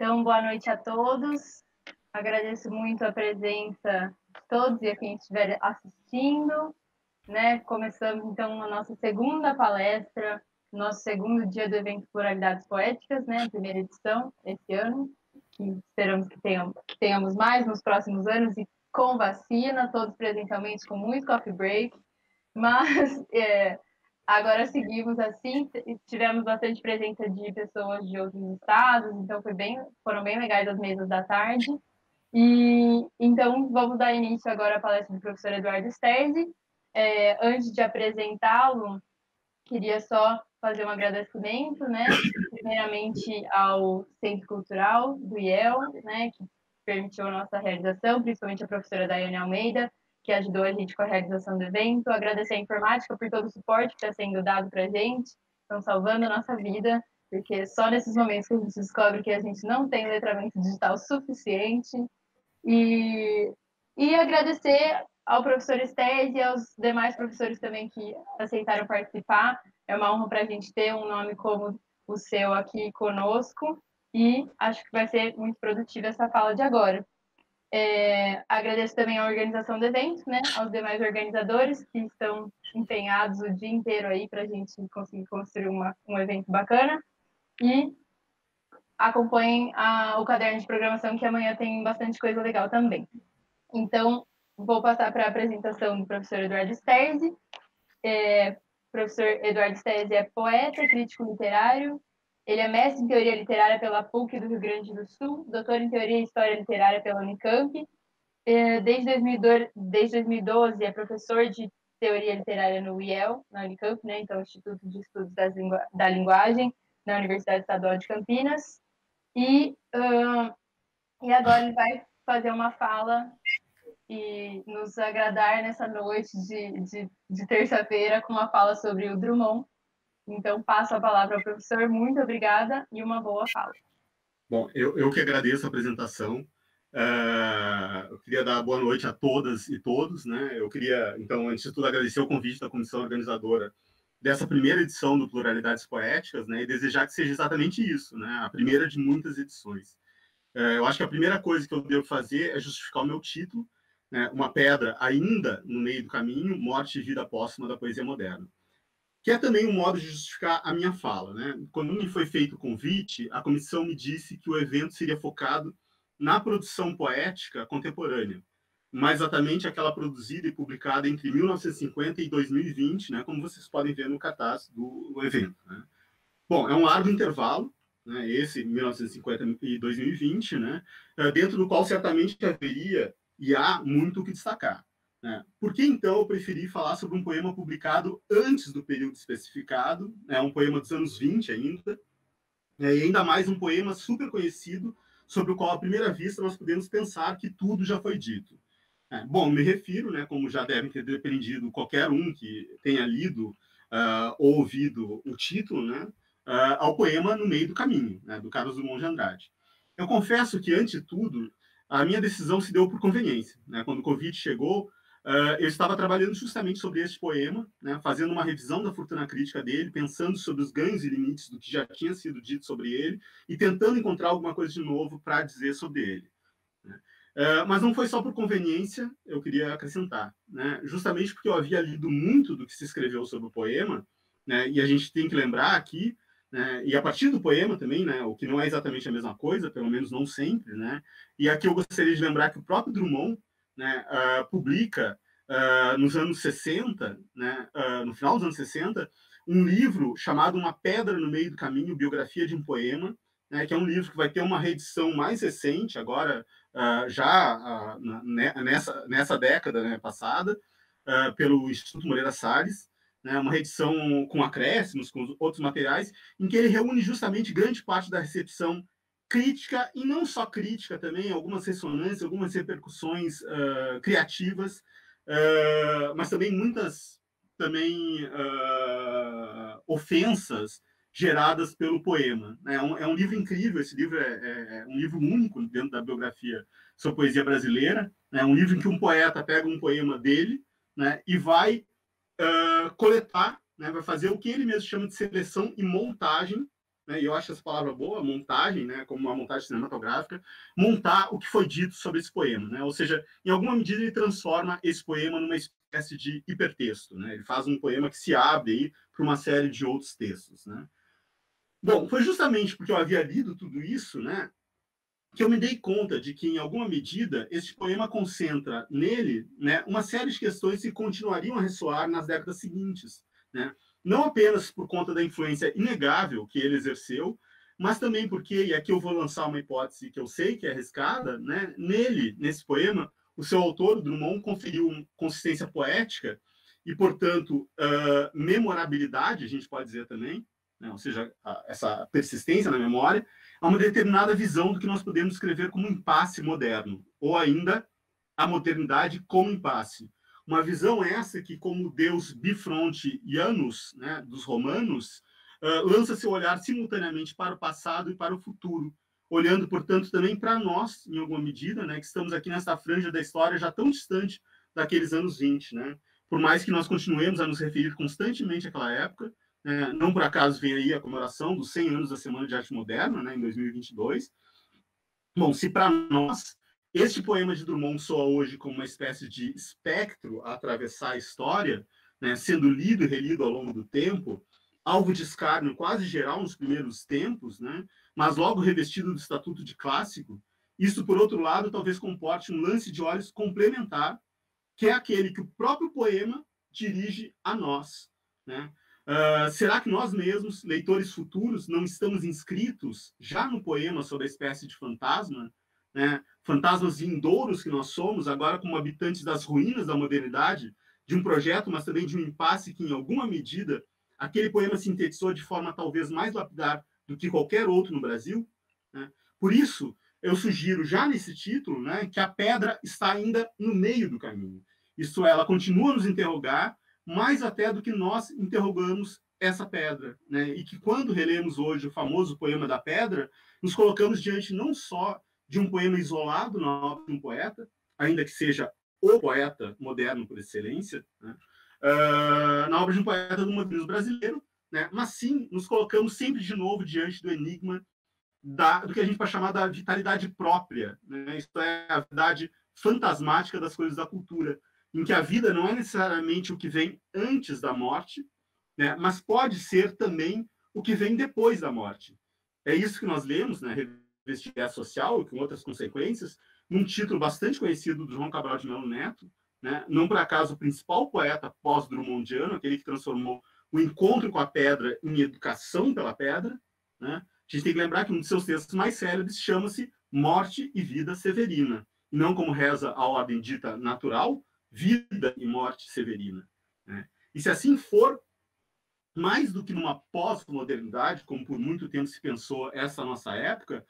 Então, boa noite a todos. Agradeço muito a presença de todos e a quem estiver assistindo, né? Começamos, então, a nossa segunda palestra, nosso segundo dia do evento Pluralidades Poéticas, né? Primeira edição esse ano, que esperamos que tenhamos mais nos próximos anos e com vacina, todos presencialmente, com muito coffee break. Mas agora seguimos assim, tivemos bastante presença de pessoas de outros estados, então foram bem legais as mesas da tarde. E então vamos dar início agora à palestra do professor Eduardo Sterzi. Antes de apresentá-lo, queria só fazer um agradecimento, né? Primeiramente ao Centro Cultural do IEL, né? Que permitiu a nossa realização, principalmente a professora Daiane Almeida, que ajudou a gente com a realização do evento. Agradecer a informática por todo o suporte que está sendo dado para a gente, estão salvando a nossa vida, porque só nesses momentos que a gente descobre que a gente não tem letramento digital suficiente. E agradecer ao professor Estés e aos demais professores também que aceitaram participar. É uma honra para a gente ter um nome como o seu aqui conosco e acho que vai ser muito produtiva essa fala de agora. Agradeço também à organização do evento, né, aos demais organizadores que estão empenhados o dia inteiro aí para a gente conseguir construir um evento bacana. E acompanhem o caderno de programação, que amanhã tem bastante coisa legal também. Então, vou passar para a apresentação do professor Eduardo Sterzi. O professor Eduardo Sterzi é poeta, crítico literário. Ele é mestre em teoria literária pela PUC do Rio Grande do Sul, doutor em teoria e história literária pela Unicamp. Desde 2012 é professor de teoria literária no IEL, na Unicamp, né? Então, Instituto de Estudos da Linguagem, na Universidade Estadual de Campinas. E agora ele vai fazer uma fala e nos agradar nessa noite de terça-feira com uma fala sobre o Drummond. Então, passo a palavra ao professor. Muito obrigada e uma boa fala. Bom, eu que agradeço a apresentação. Eu queria dar boa noite a todas e todos, né? Eu queria, então, antes de tudo, agradecer o convite da comissão organizadora dessa primeira edição do Pluralidades Poéticas, né? E desejar que seja exatamente isso, né? A primeira de muitas edições. Eu acho que a primeira coisa que eu devo fazer é justificar o meu título, né? Uma pedra ainda no meio do caminho, morte e vida póstuma da poesia moderna. Que é também um modo de justificar a minha fala, né? Quando me foi feito o convite, a comissão me disse que o evento seria focado na produção poética contemporânea, mais exatamente aquela produzida e publicada entre 1950 e 2020, né? Como vocês podem ver no cartaz do evento, né? Bom, é um largo intervalo, né? Esse 1950 e 2020, né? Dentro do qual certamente haveria e há muito o que destacar. Por que, então, eu preferi falar sobre um poema publicado antes do período especificado, um poema dos anos 20 ainda, e ainda mais um poema super conhecido, sobre o qual, à primeira vista, nós podemos pensar que tudo já foi dito. Bom, me refiro, né, como já devem ter depreendido qualquer um que tenha lido ou ouvido o título, né, ao poema No Meio do Caminho, né, do Carlos Drummond de Andrade. Eu confesso que, antes de tudo, a minha decisão se deu por conveniência, né? Quando o convite chegou, eu estava trabalhando justamente sobre este poema, né, fazendo uma revisão da fortuna crítica dele, pensando sobre os ganhos e limites do que já tinha sido dito sobre ele e tentando encontrar alguma coisa de novo para dizer sobre ele, né? Mas não foi só por conveniência, eu queria acrescentar, né, justamente porque eu havia lido muito do que se escreveu sobre o poema, né, e a gente tem que lembrar aqui, né, e a partir do poema também, né, o que não é exatamente a mesma coisa, pelo menos não sempre, né, e aqui eu gostaria de lembrar que o próprio Drummond, né, publica nos anos 60, né, no final dos anos 60, um livro chamado Uma Pedra no Meio do Caminho, Biografia de um Poema, né, que é um livro que vai ter uma reedição mais recente, agora nessa década, né, passada, pelo Instituto Moreira Salles, né, uma reedição com acréscimos, com outros materiais, em que ele reúne justamente grande parte da recepção crítica, e não só crítica também, algumas ressonâncias, algumas repercussões criativas, mas também muitas ofensas geradas pelo poema. É um livro incrível, esse livro é um livro único dentro da biografia sobre poesia brasileira, né? Um livro em que um poeta pega um poema dele, né, e vai coletar, né, vai fazer o que ele mesmo chama de seleção e montagem, né, e eu acho essa palavra boa, montagem, né, como uma montagem cinematográfica, montar o que foi dito sobre esse poema, né, ou seja, em alguma medida ele transforma esse poema numa espécie de hipertexto, né, ele faz um poema que se abre aí para uma série de outros textos, né. Bom, foi justamente porque eu havia lido tudo isso, né, que eu me dei conta de que, em alguma medida, este poema concentra nele, né, uma série de questões que continuariam a ressoar nas décadas seguintes, né? Não apenas por conta da influência inegável que ele exerceu, mas também porque, e aqui eu vou lançar uma hipótese que eu sei que é arriscada, né? Nele, nesse poema, o seu autor, Drummond, conferiu consistência poética e, portanto, memorabilidade, a gente pode dizer também, né? Ou seja, essa persistência na memória, a uma determinada visão do que nós podemos descrever como impasse moderno, ou ainda a modernidade como impasse. Uma visão essa que, como deus bifronte Janus, né, dos romanos, lança seu olhar simultaneamente para o passado e para o futuro, olhando, portanto, também para nós, em alguma medida, né, que estamos aqui nessa franja da história já tão distante daqueles anos 20, né? Por mais que nós continuemos a nos referir constantemente àquela época, não por acaso vem aí a comemoração dos 100 anos da Semana de Arte Moderna, né, em 2022. Bom, se para nós este poema de Drummond soa hoje como uma espécie de espectro a atravessar a história, né, sendo lido e relido ao longo do tempo, alvo de escárnio quase geral nos primeiros tempos, né, mas logo revestido do estatuto de clássico, isso, por outro lado, talvez comporte um lance de olhos complementar, que é aquele que o próprio poema dirige a nós, né? Será que nós mesmos, leitores futuros, não estamos inscritos já no poema sobre a espécie de fantasma, né? Fantasmas vindouros que nós somos, agora como habitantes das ruínas da modernidade, de um projeto, mas também de um impasse que, em alguma medida, aquele poema sintetizou de forma talvez mais lapidar do que qualquer outro no Brasil, né? Por isso, eu sugiro já nesse título, né, que a pedra está ainda no meio do caminho. Isto é, ela continua a nos interrogar, mais até do que nós interrogamos essa pedra, né? E que quando relemos hoje o famoso poema da pedra, nos colocamos diante não só de um poema isolado na obra de um poeta, ainda que seja o poeta moderno por excelência, né? Na obra de um poeta do modernismo brasileiro, né? Mas sim, nos colocamos sempre de novo diante do enigma do que a gente pode chamar da vitalidade própria, né? Isto é, a verdade fantasmática das coisas da cultura, em que a vida não é necessariamente o que vem antes da morte, né? Mas pode ser também o que vem depois da morte. É isso que nós lemos, né? Revestimento Social, com outras consequências, num título bastante conhecido do João Cabral de Melo Neto, né? Não por acaso o principal poeta pós-drummondiano, aquele que transformou o encontro com a pedra em educação pela pedra, né? A gente tem que lembrar que um dos seus textos mais célebres chama-se Morte e Vida Severina, e não como reza a ordem dita natural, vida e morte severina, né? E se assim for, mais do que numa pós-modernidade, como por muito tempo se pensou essa nossa época,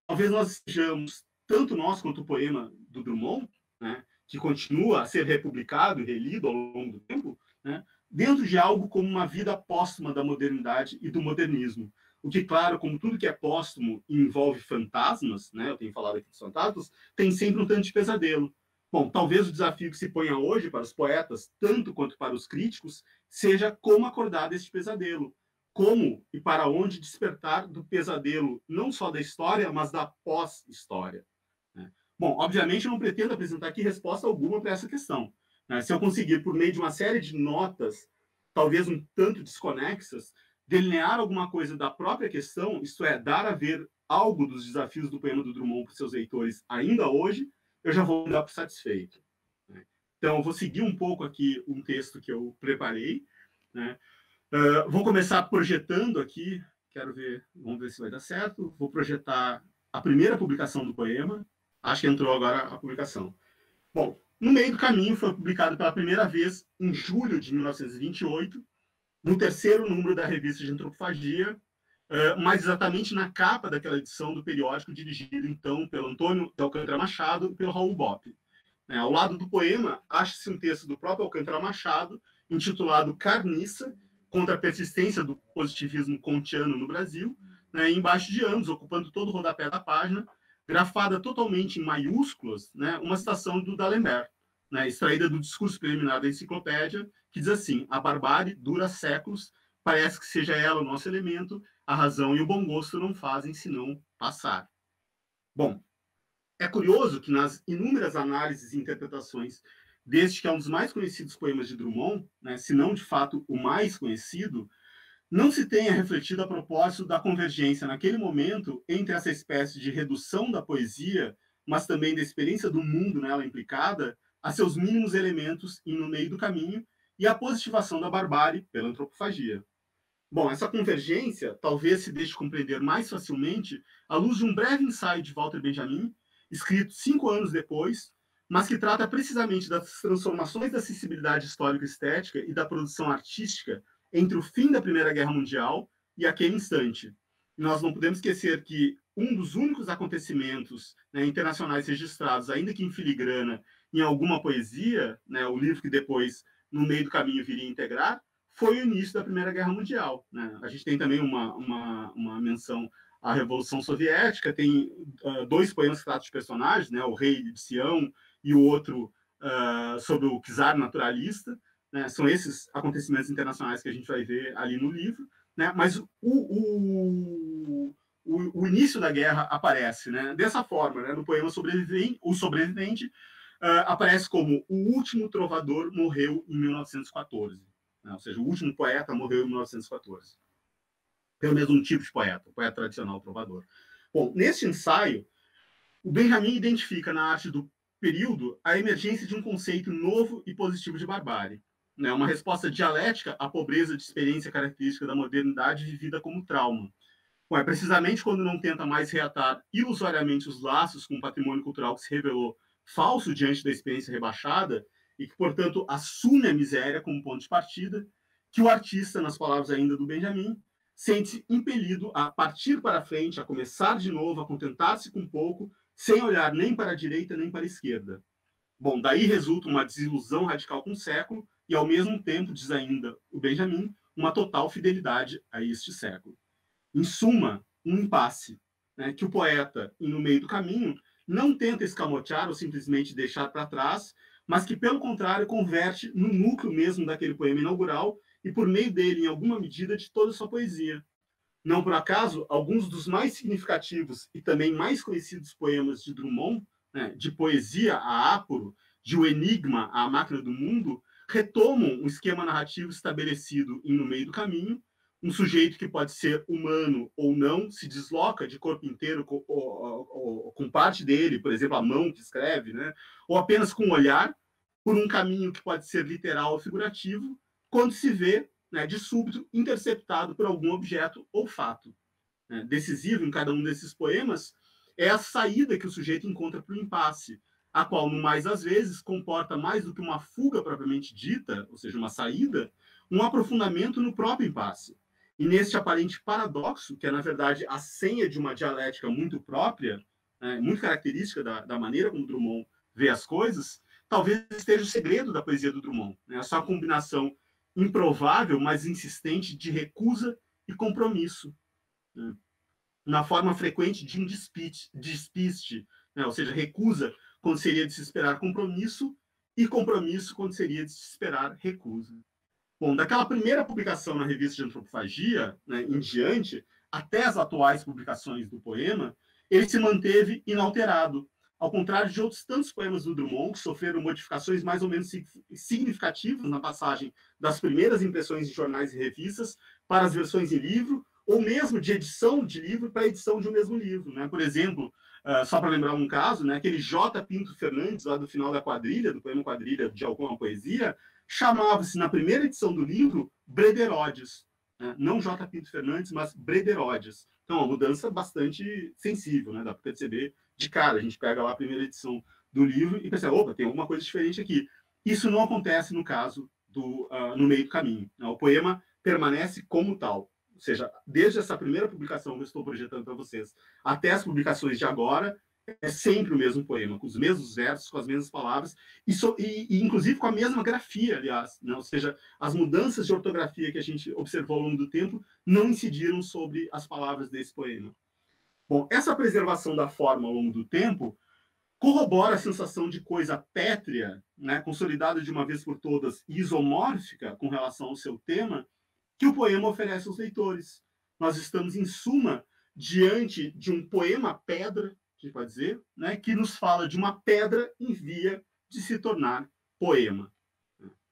talvez nós sejamos, tanto nós quanto o poema do Drummond, né, que continua a ser republicado e relido ao longo do tempo, né, dentro de algo como uma vida póstuma da modernidade e do modernismo. O que, claro, como tudo que é póstumo envolve fantasmas, né, eu tenho falado aqui dos fantasmas, tem sempre um tanto de pesadelo. Bom, talvez o desafio que se ponha hoje para os poetas, tanto quanto para os críticos, seja como acordar deste pesadelo, como e para onde despertar do pesadelo, não só da história, mas da pós-história, né? Bom, obviamente eu não pretendo apresentar aqui resposta alguma para essa questão, né? Se eu conseguir, por meio de uma série de notas, talvez um tanto desconexas, delinear alguma coisa da própria questão, isto é, dar a ver algo dos desafios do poema do Drummond para os seus leitores ainda hoje, eu já vou dar por satisfeito, né? Então, eu vou seguir um pouco aqui um texto que eu preparei, né? Vou começar projetando aqui, quero ver, vamos ver se vai dar certo. Vou projetar a primeira publicação do poema. Acho que entrou agora a publicação. Bom, no meio do caminho foi publicado pela primeira vez em julho de 1928, no terceiro número da revista de Antropofagia, mais exatamente na capa daquela edição do periódico dirigido então pelo Antônio de Alcântara Machado e pelo Raul Bopp. Ao lado do poema, acha-se um texto do próprio Alcântara Machado, intitulado Carniça, contra a persistência do positivismo kantiano no Brasil, né, embaixo de ambos, ocupando todo o rodapé da página, grafada totalmente em maiúsculas, né, uma citação do D'Alembert, né, extraída do discurso preliminar da enciclopédia, que diz assim: a barbárie dura séculos, parece que seja ela o nosso elemento, a razão e o bom gosto não fazem senão passar. Bom, é curioso que nas inúmeras análises e interpretações deste que é um dos mais conhecidos poemas de Drummond, né, se não de fato o mais conhecido, não se tenha refletido a propósito da convergência naquele momento entre essa espécie de redução da poesia, mas também da experiência do mundo nela implicada, a seus mínimos elementos e no meio do caminho, e a positivação da barbárie pela antropofagia. Bom, essa convergência talvez se deixe compreender mais facilmente à luz de um breve ensaio de Walter Benjamin, escrito 5 anos depois, mas que trata precisamente das transformações da sensibilidade histórico-estética e da produção artística entre o fim da Primeira Guerra Mundial e aquele instante. E nós não podemos esquecer que um dos únicos acontecimentos, né, internacionais registrados, ainda que em filigrana, em alguma poesia, né, o livro que depois, no meio do caminho, viria a integrar, foi o início da Primeira Guerra Mundial. Né? A gente tem também uma menção à Revolução Soviética, tem 2 poemas que tratam de personagens, né, o Rei de Sião e o outro sobre o czar naturalista. Né? São esses acontecimentos internacionais que a gente vai ver ali no livro. Né? Mas o início da guerra aparece, né? Dessa forma, né? No poema O Sobrevivente, aparece como o último trovador morreu em 1914. Né? Ou seja, o último poeta morreu em 1914. Pelo menos um tipo de poeta, o poeta tradicional trovador. Bom, neste ensaio, o Benjamin identifica na arte do período a emergência de um conceito novo e positivo de barbárie. Né? Uma resposta dialética à pobreza de experiência característica da modernidade vivida como trauma. Bom, é precisamente quando não tenta mais reatar ilusoriamente os laços com o patrimônio cultural que se revelou falso diante da experiência rebaixada e que, portanto, assume a miséria como ponto de partida, que o artista, nas palavras ainda do Benjamin, sente-se impelido a partir para frente, a começar de novo, a contentar-se com pouco, sem olhar nem para a direita nem para a esquerda. Bom, daí resulta uma desilusão radical com o século e, ao mesmo tempo, diz ainda o Benjamin, uma total fidelidade a este século. Em suma, um impasse, né, que o poeta, no meio do caminho, não tenta escamotear ou simplesmente deixar para trás, mas que, pelo contrário, converte no núcleo mesmo daquele poema inaugural e, por meio dele, em alguma medida, de toda a sua poesia. Não por acaso, alguns dos mais significativos e também mais conhecidos poemas de Drummond, né, de poesia a áporo, de O Enigma à Máquina do Mundo, retomam um esquema narrativo estabelecido No Meio do Caminho. Um sujeito que pode ser humano ou não se desloca de corpo inteiro com parte dele, por exemplo, a mão que escreve, né, ou apenas com o olhar, por um caminho que pode ser literal ou figurativo, quando se vê, né, de súbito, interceptado por algum objeto ou fato. Né? Decisivo em cada um desses poemas é a saída que o sujeito encontra para o impasse, a qual, no mais das vezes, comporta mais do que uma fuga propriamente dita, ou seja, uma saída, um aprofundamento no próprio impasse. E neste aparente paradoxo, que é, na verdade, a senha de uma dialética muito própria, né, muito característica da maneira como Drummond vê as coisas, talvez esteja o segredo da poesia do Drummond, né, a sua combinação improvável, mas insistente de recusa e compromisso, né, na forma frequente de um despiste, né, ou seja, recusa quando seria de se esperar compromisso e compromisso quando seria de se esperar recusa. Bom, daquela primeira publicação na revista de Antropofagia, né, em diante, até as atuais publicações do poema, ele se manteve inalterado, ao contrário de outros tantos poemas do Drummond, que sofreram modificações mais ou menos significativas na passagem das primeiras impressões em jornais e revistas para as versões em livro, ou mesmo de edição de livro para edição de um mesmo livro. Né? Por exemplo, só para lembrar um caso, né, aquele J. Pinto Fernandes, lá do final da quadrilha, do poema Quadrilha de Alguma Poesia, chamava-se, na primeira edição do livro, Brederodes. Né? Não J. Pinto Fernandes, mas Brederodes. Então, uma mudança bastante sensível, né? Dá para perceber de cara. A gente pega lá a primeira edição do livro e pensa, opa, tem alguma coisa diferente aqui. Isso não acontece no caso do No Meio do Caminho. Né? O poema permanece como tal. Ou seja, desde essa primeira publicação que eu estou projetando para vocês, até as publicações de agora, é sempre o mesmo poema, com os mesmos versos, com as mesmas palavras, e inclusive com a mesma grafia, aliás. Né? Ou seja, as mudanças de ortografia que a gente observou ao longo do tempo não incidiram sobre as palavras desse poema. Bom, essa preservação da forma ao longo do tempo corrobora a sensação de coisa pétrea, né, consolidada de uma vez por todas e isomórfica com relação ao seu tema, que o poema oferece aos leitores. nós estamos, em suma, diante de um poema-pedra, a gente pode dizer, né, que nos fala de uma pedra em via de se tornar poema.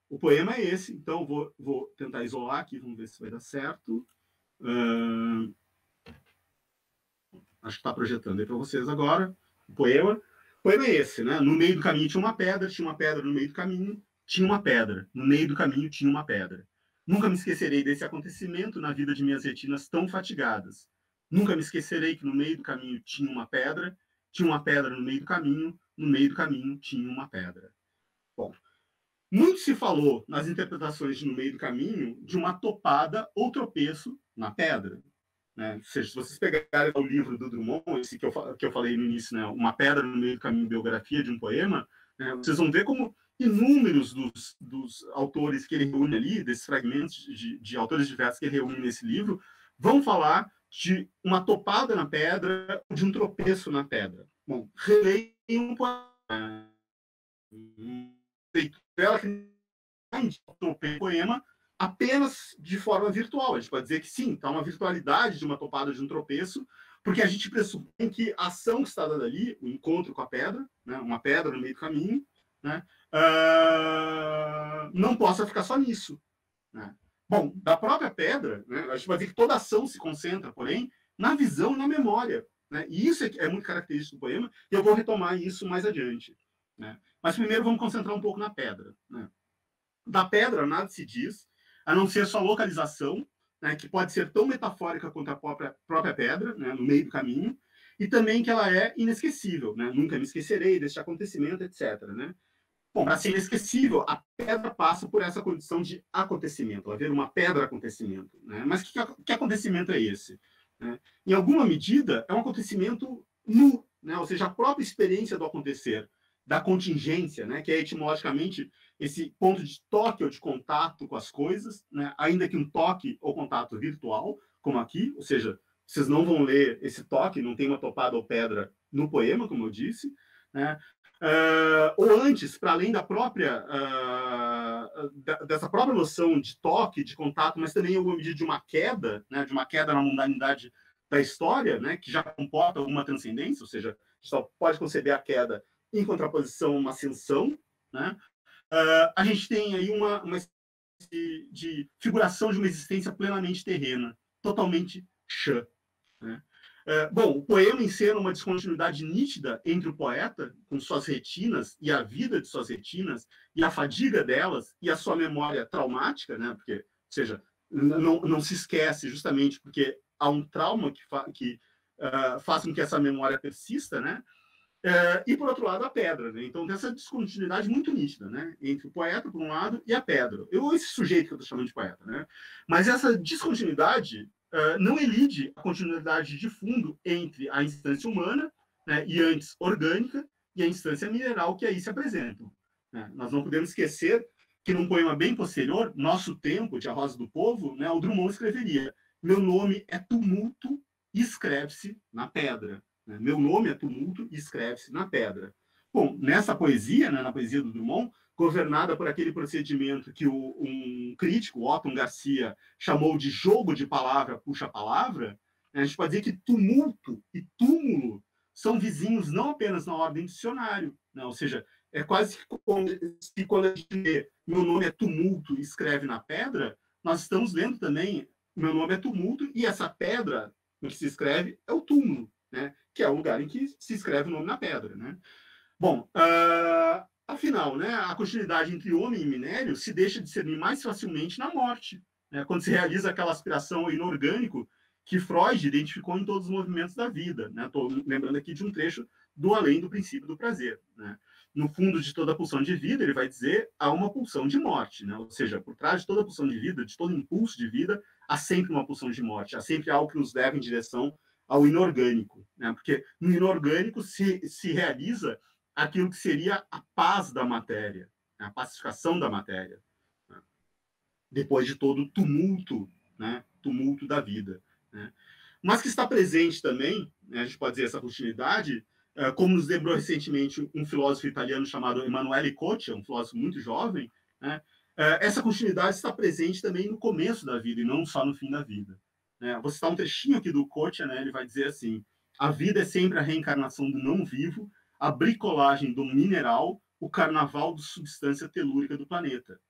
O poema é esse, então vou tentar isolar aqui, vamos ver se vai dar certo. Acho que está projetando aí para vocês agora. O poema é esse, né? No meio do caminho tinha uma pedra no meio do caminho, tinha uma pedra, no meio do caminho tinha uma pedra. Nunca me esquecerei desse acontecimento na vida de minhas retinas tão fatigadas. Nunca me esquecerei que no meio do caminho tinha uma pedra no meio do caminho, no meio do caminho tinha uma pedra. Bom, muito se falou nas interpretações de No Meio do Caminho de uma topada ou tropeço na pedra. Né? Ou seja, se vocês pegarem o livro do Drummond, esse que eu falei no início, né? Uma Pedra no Meio do Caminho, biografia de um poema, né? Vocês vão ver como inúmeros dos autores que ele reúne ali, desses fragmentos de autores diversos que ele reúne nesse livro, vão falar de uma topada na pedra, de um tropeço na pedra. Bom, releio um poema. Ela que poema apenas de forma virtual. A gente pode dizer que sim, está uma virtualidade de uma topada, de um tropeço, porque a gente pressupõe que a ação que está dada ali, o encontro com a pedra, né, uma pedra no meio do caminho, né, não possa ficar só nisso. Né. Bom, da própria pedra, né, a gente vai ver que toda ação se concentra, porém, na visão e na memória. Né, e isso é muito característico do poema, e eu vou retomar isso mais adiante. Né. Mas primeiro vamos concentrar um pouco na pedra. Né. Da pedra nada se diz, a não ser sua localização, né, que pode ser tão metafórica quanto a própria pedra, né, no meio do caminho, e também que ela é inesquecível, né, nunca me esquecerei deste acontecimento, etc. Né. Bom, para ser inesquecível, a pedra passa por essa condição de acontecimento, haver uma pedra acontecimento. Né. Mas que acontecimento é esse? Né. Em alguma medida, é um acontecimento nu, né, ou seja, a própria experiência do acontecer, da contingência, né, que é etimologicamente esse ponto de toque ou de contato com as coisas, né, ainda que um toque ou contato virtual, como aqui, ou seja, vocês não vão ler esse toque, não tem uma topada ou pedra no poema, como eu disse, né, ou antes, para além da própria dessa própria noção de toque, de contato, mas também em alguma medida de uma queda, né, de uma queda na mundanidade da história, né, que já comporta alguma transcendência, ou seja, a gente só pode conceber a queda em contraposição a uma ascensão, né? A gente tem aí uma espécie de figuração de uma existência plenamente terrena, totalmente chã. Né? Bom, o poema encena uma descontinuidade nítida entre o poeta, com suas retinas, e a vida de suas retinas, e a fadiga delas, e a sua memória traumática, né? Porque, ou seja, não se esquece justamente porque há um trauma que faz com que essa memória persista, né? E, por outro lado, a pedra. Né? Então, tem essa descontinuidade muito nítida, né? Entre o poeta, por um lado, e a pedra. Esse sujeito que eu estou chamando de poeta. Né? Mas essa descontinuidade não elide a continuidade de fundo entre a instância humana, né, e antes orgânica, e a instância mineral que aí se apresentam. Né? Nós não podemos esquecer que, num poema bem posterior, Nosso Tempo, de A Rosa do Povo, né, o Drummond escreveria: meu nome é tumulto e escreve-se na pedra. Meu nome é tumulto e escreve-se na pedra. Bom, nessa poesia, né, na poesia do Drummond, governada por aquele procedimento que um crítico, Otton Garcia, chamou de jogo de palavra puxa-palavra, né, a gente pode dizer que tumulto e túmulo são vizinhos não apenas na ordem do dicionário, né, ou seja, é quase que quando a gente lê meu nome é tumulto e escreve na pedra, nós estamos lendo também meu nome é tumulto e essa pedra no que se escreve é o túmulo. Né, que é o lugar em que se escreve o nome na pedra. Né? Bom, afinal, né, a continuidade entre homem e minério se deixa discernir mais facilmente na morte, né, quando se realiza aquela aspiração ao inorgânico que Freud identificou em todos os movimentos da vida. Estou lembrando aqui de um trecho do Além do Princípio do Prazer. Né? No fundo de toda pulsão de vida, ele vai dizer, há uma pulsão de morte. Né? Ou seja, por trás de toda pulsão de vida, de todo impulso de vida, há sempre uma pulsão de morte, há sempre algo que nos leva em direção ao inorgânico, né? Porque no inorgânico se realiza aquilo que seria a paz da matéria, né? A pacificação da matéria, né? Depois de todo o tumulto, né? Tumulto da vida. Né? Mas que está presente também, né? A gente pode dizer essa continuidade, como nos lembrou recentemente um filósofo italiano chamado Emanuele Coccia, um filósofo muito jovem, né? Essa continuidade está presente também no começo da vida e não só no fim da vida. né? Vou citar um trechinho aqui do Kotia, né? Ele vai dizer assim: a vida é sempre a reencarnação do não vivo, a bricolagem do mineral, o carnaval de substância telúrica do planeta.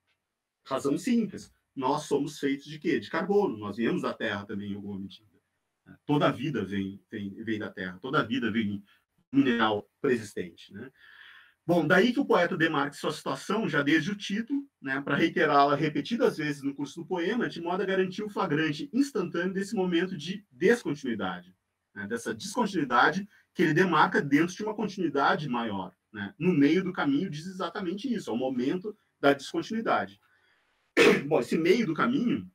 Razão simples. Nós somos feitos de quê? De carbono. Nós viemos da Terra também, em alguma medida. Toda a vida vem da Terra. Toda a vida vem mineral preexistente, né? Bom, daí que o poeta demarca sua situação, já desde o título, né, para reiterá-la repetidas vezes no curso do poema, de modo a garantir o flagrante instantâneo desse momento de descontinuidade, né, dessa descontinuidade que ele demarca dentro de uma continuidade maior, né? No meio do caminho diz exatamente isso, é o momento da descontinuidade. Bom, esse meio do caminho,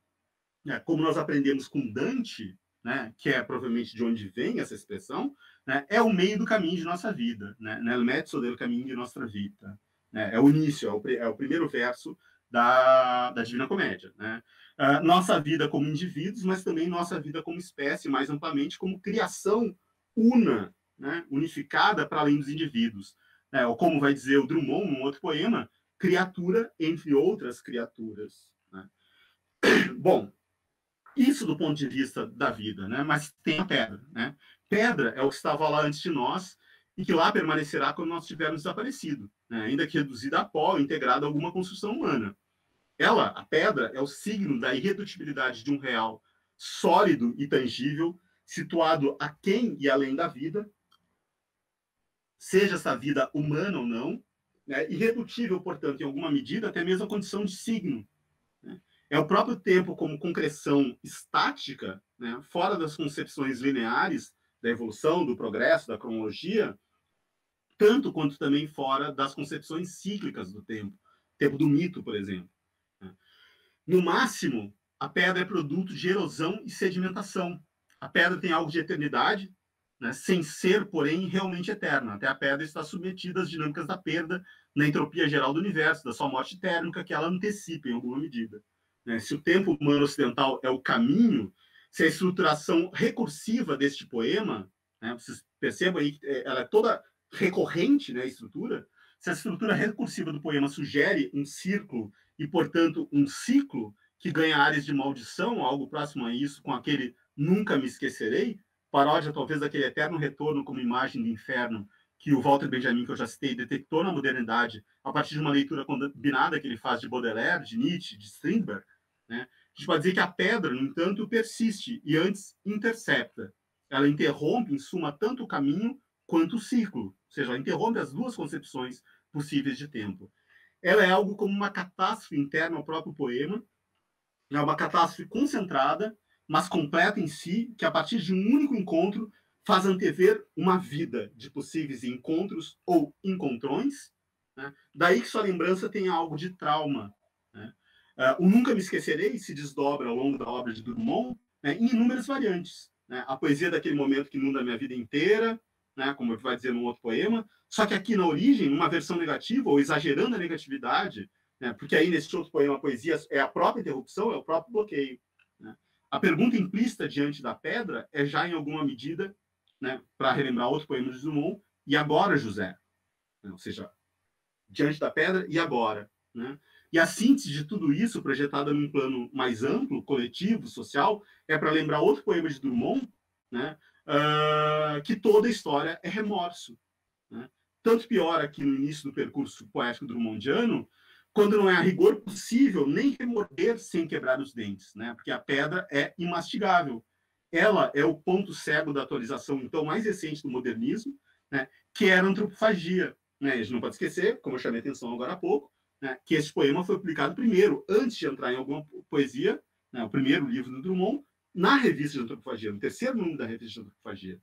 né, como nós aprendemos com Dante, né, que é provavelmente de onde vem essa expressão, né, é o meio do caminho de nossa vida, né, nel mezzo del caminho de nossa vida, né, é o início, é o primeiro verso da Divina Comédia, né? Nossa vida como indivíduos, mas também nossa vida como espécie, mais amplamente como criação una, né, unificada para além dos indivíduos, né, ou como vai dizer o Drummond num outro poema, criatura entre outras criaturas, né? Bom, isso do ponto de vista da vida, né? Mas tem a pedra, né? Pedra é o que estava lá antes de nós e que lá permanecerá quando nós tivermos desaparecido, né? Ainda que reduzida a pó, integrada a alguma construção humana. Ela, a pedra, é o signo da irredutibilidade de um real sólido e tangível, situado aquém e além da vida, seja essa vida humana ou não, né? Irredutível, portanto, em alguma medida, até mesmo a condição de signo. É o próprio tempo como concreção estática, né, fora das concepções lineares da evolução, do progresso, da cronologia, tanto quanto também fora das concepções cíclicas do tempo do mito, por exemplo. No máximo, a pedra é produto de erosão e sedimentação. A pedra tem algo de eternidade, né, sem ser, porém, realmente eterna. Até a pedra está submetida às dinâmicas da perda, na entropia geral do universo, da sua morte térmica, que ela antecipa em alguma medida. Se o tempo humano ocidental é o caminho, se a estruturação recursiva deste poema, né, vocês percebam aí que ela é toda recorrente, né, a estrutura, se a estrutura recursiva do poema sugere um círculo e, portanto, um ciclo que ganha áreas de maldição, algo próximo a isso, com aquele nunca me esquecerei, paródia talvez daquele eterno retorno como imagem do inferno que o Walter Benjamin, que eu já citei, detectou na modernidade a partir de uma leitura combinada que ele faz de Baudelaire, de Nietzsche, de Strindberg, né? A gente pode dizer que a pedra, no entanto, persiste e antes intercepta. Ela interrompe, em suma, tanto o caminho quanto o ciclo, ou seja, ela interrompe as duas concepções possíveis de tempo. Ela é algo como uma catástrofe interna ao próprio poema, é uma catástrofe concentrada, mas completa em si, que a partir de um único encontro faz antever uma vida de possíveis encontros ou encontrões, né? Daí que sua lembrança tem algo de trauma, né? O Nunca Me Esquecerei se desdobra ao longo da obra de Drummond, né, em inúmeras variantes, né? A poesia daquele momento que inunda a minha vida inteira, né, como ele vai dizer num outro poema, só que aqui na origem, numa versão negativa, ou exagerando a negatividade, né, porque aí nesse outro poema a poesia é a própria interrupção, é o próprio bloqueio, né? A pergunta implícita diante da pedra é já em alguma medida, né, para relembrar outro poema de Drummond, e agora, José? Ou seja, diante da pedra e agora, né? E a síntese de tudo isso, projetada num plano mais amplo, coletivo, social, é para lembrar outro poema de Drummond, né, que toda história é remorso, né? Tanto pior aqui no início do percurso poético drummondiano, quando não é a rigor possível nem remorder sem quebrar os dentes, né? Porque a pedra é imastigável. Ela é o ponto cego da atualização, então, mais recente do modernismo, né, que era a antropofagia, né? A gente não pode esquecer, como eu chamei a atenção agora há pouco, né, que esse poema foi publicado primeiro, antes de entrar em alguma poesia, né, o primeiro livro do Drummond, na revista de antropofagia, no terceiro número da revista de antropofagia,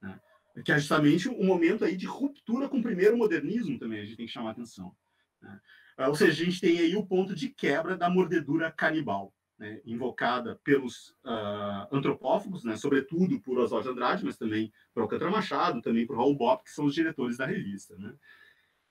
né, que é justamente um momento aí de ruptura com o primeiro modernismo também, a gente tem que chamar a atenção, né? Ou seja, a gente tem aí o ponto de quebra da mordedura canibal, né, invocada pelos antropófagos, né, sobretudo por Oswald de Andrade, mas também por Alcântara Machado, também por Raul Bopp, que são os diretores da revista, né?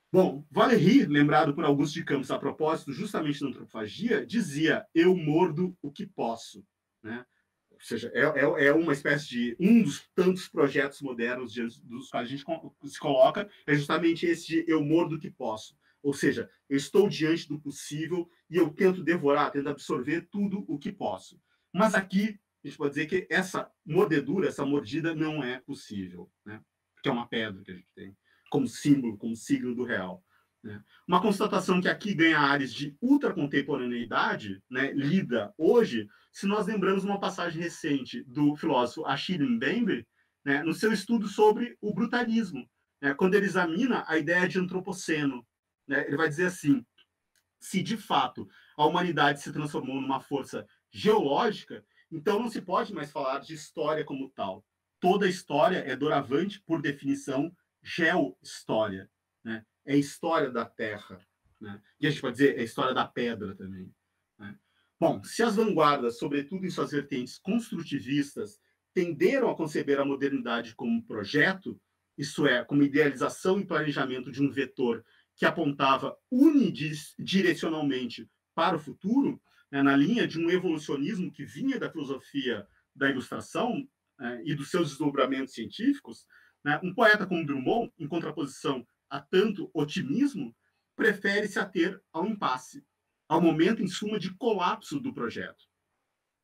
Bom, Valéry, lembrado por Auguste de Campos a propósito justamente da antropofagia, dizia: eu mordo o que posso, né? Ou seja, é uma espécie de um dos tantos projetos modernos dos quais a gente se coloca, é justamente esse de eu mordo o que posso. Ou seja, eu estou diante do possível e eu tento devorar, tento absorver tudo o que posso. Mas aqui a gente pode dizer que essa mordedura, essa mordida não é possível, né? Porque é uma pedra que a gente tem como símbolo, como signo do real. Né? Uma constatação que aqui ganha áreas de ultracontemporaneidade, né, lida hoje, se nós lembramos uma passagem recente do filósofo Achille Mbembe, né, no seu estudo sobre o brutalismo, né, quando ele examina a ideia de antropoceno. Né, ele vai dizer assim, se de fato a humanidade se transformou numa força geológica, então não se pode mais falar de história como tal. Toda história é doravante, por definição, geohistória. Né? É a história da Terra. Né? E a gente pode dizer, é a história da pedra também. Né? Bom, se as vanguardas, sobretudo em suas vertentes construtivistas, tenderam a conceber a modernidade como um projeto, isso é, como idealização e planejamento de um vetor que apontava unidirecionalmente para o futuro, né, na linha de um evolucionismo que vinha da filosofia da Ilustração e dos seus desdobramentos científicos, né, um poeta como Drummond, em contraposição a tanto otimismo, prefere se ater ao impasse, ao momento, em suma, de colapso do projeto.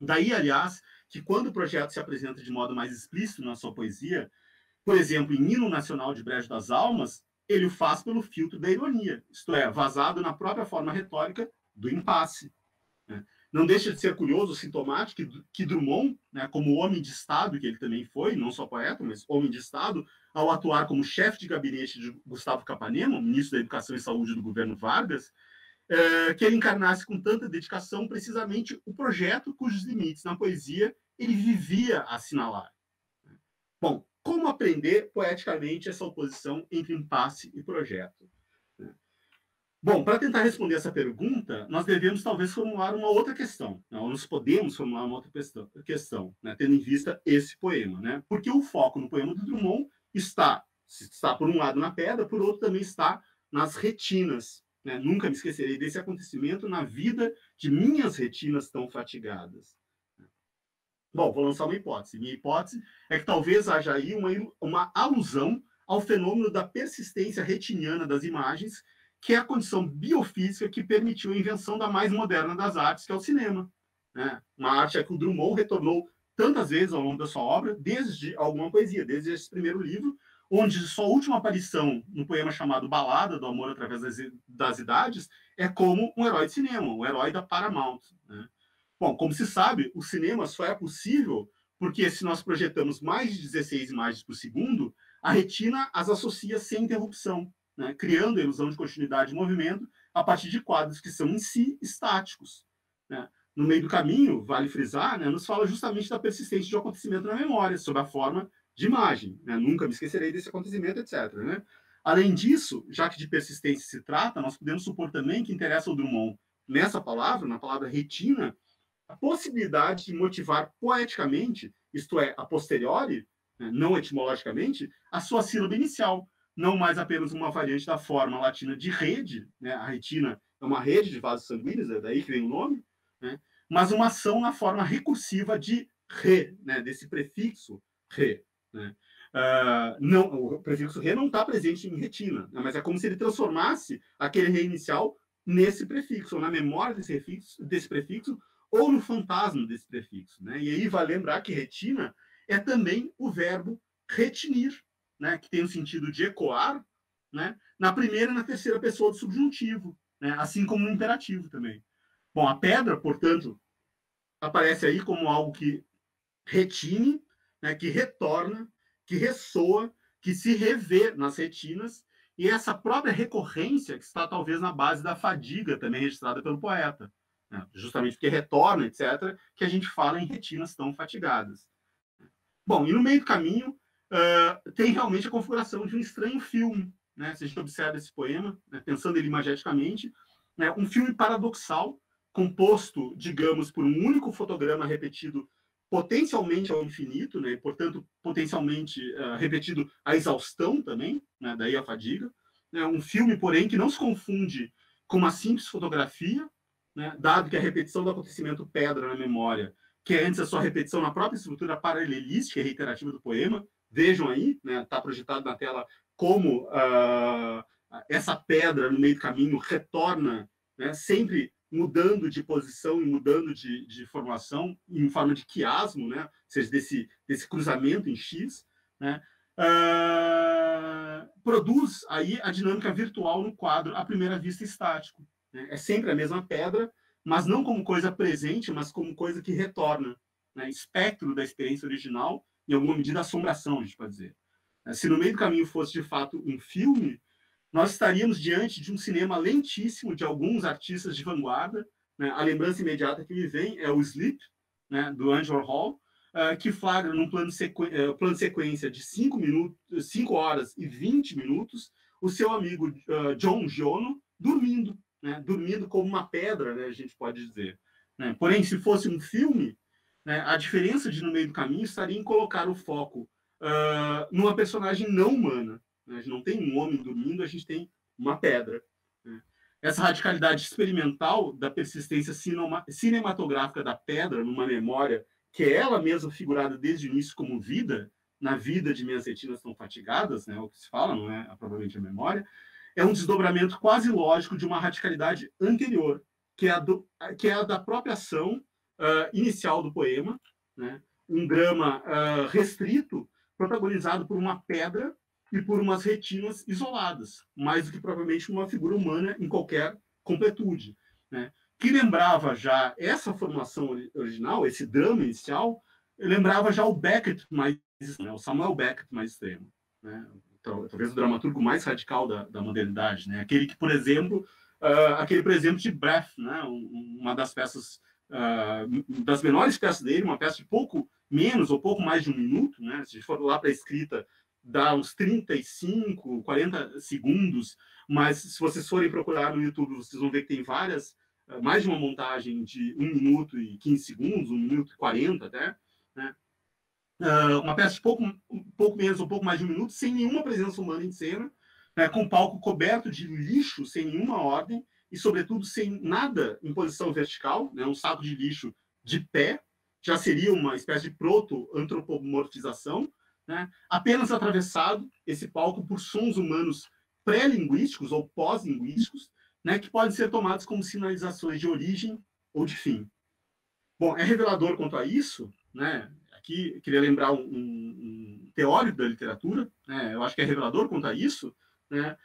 Daí, aliás, que quando o projeto se apresenta de modo mais explícito na sua poesia, por exemplo, em Hino Nacional de Brejo das Almas, ele o faz pelo filtro da ironia, isto é, vazado na própria forma retórica do impasse. Né? Não deixa de ser curioso, sintomático, que Drummond, né, como homem de Estado, que ele também foi, não só poeta, mas homem de Estado, ao atuar como chefe de gabinete de Gustavo Capanema, ministro da Educação e Saúde do governo Vargas, que ele encarnasse com tanta dedicação precisamente o projeto cujos limites na poesia ele vivia a assinalar. Bom, como aprender poeticamente essa oposição entre impasse e projeto? Bom, para tentar responder essa pergunta, nós devemos talvez formular uma outra questão, né? Ou nós podemos formular uma outra questão, né? Tendo em vista esse poema. Né? Porque o foco no poema do Drummond está por um lado na pedra, por outro também está nas retinas. Né? Nunca me esquecerei desse acontecimento na vida de minhas retinas tão fatigadas. Bom, vou lançar uma hipótese. Minha hipótese é que talvez haja aí uma alusão ao fenômeno da persistência retiniana das imagens, que é a condição biofísica que permitiu a invenção da mais moderna das artes, que é o cinema. Né? Uma arte a que o Drummond retornou tantas vezes ao longo da sua obra, desde alguma poesia, desde esse primeiro livro, onde sua última aparição no poema chamado Balada do Amor através das Idades é como um herói de cinema, um herói da Paramount. Né? Bom, como se sabe, o cinema só é possível porque se nós projetamos mais de 16 imagens por segundo, a retina as associa sem interrupção. Né, criando a ilusão de continuidade de movimento a partir de quadros que são em si estáticos. Né. No meio do caminho, vale frisar, né, nos fala justamente da persistência de um acontecimento na memória, sob a forma de imagem. Né, nunca me esquecerei desse acontecimento, etc. Né. Além disso, já que de persistência se trata, nós podemos supor também que interessa ao Drummond, nessa palavra, na palavra retina, a possibilidade de motivar poeticamente, isto é, a posteriori, né, não etimologicamente, a sua sílaba inicial, não mais apenas uma variante da forma latina de rede, né? A retina é uma rede de vasos sanguíneos, é daí que vem o nome, né? Mas uma ação na forma recursiva de re, né? Desse prefixo re. Né? Não, o prefixo re não está presente em retina, né? Mas é como se ele transformasse aquele re inicial nesse prefixo, ou na memória desse prefixo, ou no fantasma desse prefixo. Né? E aí vai lembrar que retina é também o verbo retinir, né, que tem o sentido de ecoar, né, na primeira e na terceira pessoa do subjuntivo, né, assim como no imperativo também. Bom, a pedra, portanto, aparece aí como algo que retine, né, que retorna, que ressoa, que se revê nas retinas, e essa própria recorrência que está talvez na base da fadiga também registrada pelo poeta, né, justamente porque retorna, etc., que a gente fala em retinas tão fatigadas. Bom, e no meio do caminho, tem realmente a configuração de um estranho filme, né? Se a gente observa esse poema, né, pensando ele imageticamente, né, um filme paradoxal, composto, digamos, por um único fotograma repetido potencialmente ao infinito, né, e, portanto, potencialmente repetido à exaustão também, né, daí a fadiga. Né, um filme, porém, que não se confunde com uma simples fotografia, né, dado que a repetição do acontecimento pedra na memória, que é antes a sua repetição na própria estrutura paralelística e reiterativa do poema. Vejam aí, está projetado na tela como essa pedra no meio do caminho retorna, né, sempre mudando de posição e mudando de formação em forma de quiasmo, né? Ou seja, desse cruzamento em X, né? Produz aí a dinâmica virtual no quadro à primeira vista estático, né? É sempre a mesma pedra, mas não como coisa presente, mas como coisa que retorna, né? Espectro da experiência original, em alguma medida assombração, a gente pode dizer. Se no meio do caminho fosse de fato um filme, nós estaríamos diante de um cinema lentíssimo de alguns artistas de vanguarda, né? A lembrança imediata que me vem é o Sleep, né, do Andy Warhol, que flagra num plano de sequência de 5 horas e 20 minutos, o seu amigo John Giono dormindo, né, dormindo como uma pedra, né, a gente pode dizer. Né? Porém, se fosse um filme, né, a diferença de no meio do caminho estaria em colocar o foco numa personagem não humana. Né? A gente não tem um homem dormindo, a gente tem uma pedra. Né? Essa radicalidade experimental da persistência cinematográfica da pedra numa memória que é ela mesma figurada desde o início como vida, na vida de minhas retinas tão fatigadas, né, o que se fala, não é provavelmente a memória, é um desdobramento quase lógico de uma radicalidade anterior, que é a da própria ação inicial do poema, né, um drama restrito, protagonizado por uma pedra e por umas retinas isoladas, mais do que provavelmente uma figura humana em qualquer completude, né? Que lembrava já essa formação original, esse drama inicial, lembrava já o Beckett mais, né, o Samuel Beckett mais extremo, né? Então, talvez o dramaturgo mais radical da modernidade, né? Aquele que, por exemplo, de Breath, né? Uma das peças, das menores peças dele, uma peça de pouco menos ou pouco mais de um minuto, né? Se a gente for lá para a escrita, dá uns 35, 40 segundos, mas se vocês forem procurar no YouTube, vocês vão ver que tem mais de uma montagem de 1 minuto e 15 segundos, 1 minuto e 40 até, né? Uma peça de um pouco menos ou pouco mais de 1 minuto, sem nenhuma presença humana em cena, né? Com o palco coberto de lixo, sem nenhuma ordem, e, sobretudo, sem nada em posição vertical, né? Um saco de lixo de pé, já seria uma espécie de proto-antropomorfização, né? Apenas atravessado esse palco por sons humanos pré-linguísticos ou pós-linguísticos, né, que podem ser tomados como sinalizações de origem ou de fim. Bom, é revelador quanto a isso, né? Aqui queria lembrar um teórico da literatura, né? Eu acho que é revelador quanto a isso, né?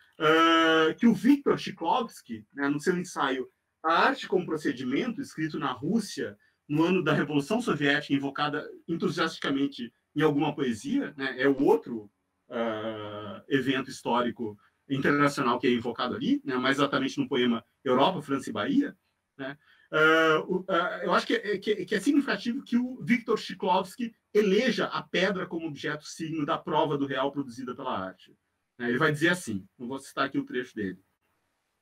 Que o Viktor Shklovsky, né, no seu ensaio A Arte como Procedimento, escrito na Rússia no ano da Revolução Soviética, invocada entusiasticamente em alguma poesia, né? É o outro evento histórico internacional que é invocado ali, né? Mais exatamente no poema Europa, França e Bahia, né? Eu acho que é significativo que o Viktor Shklovsky eleja a pedra como objeto signo da prova do real produzida pela arte. Ele vai dizer assim, não vou citar aqui o trecho dele: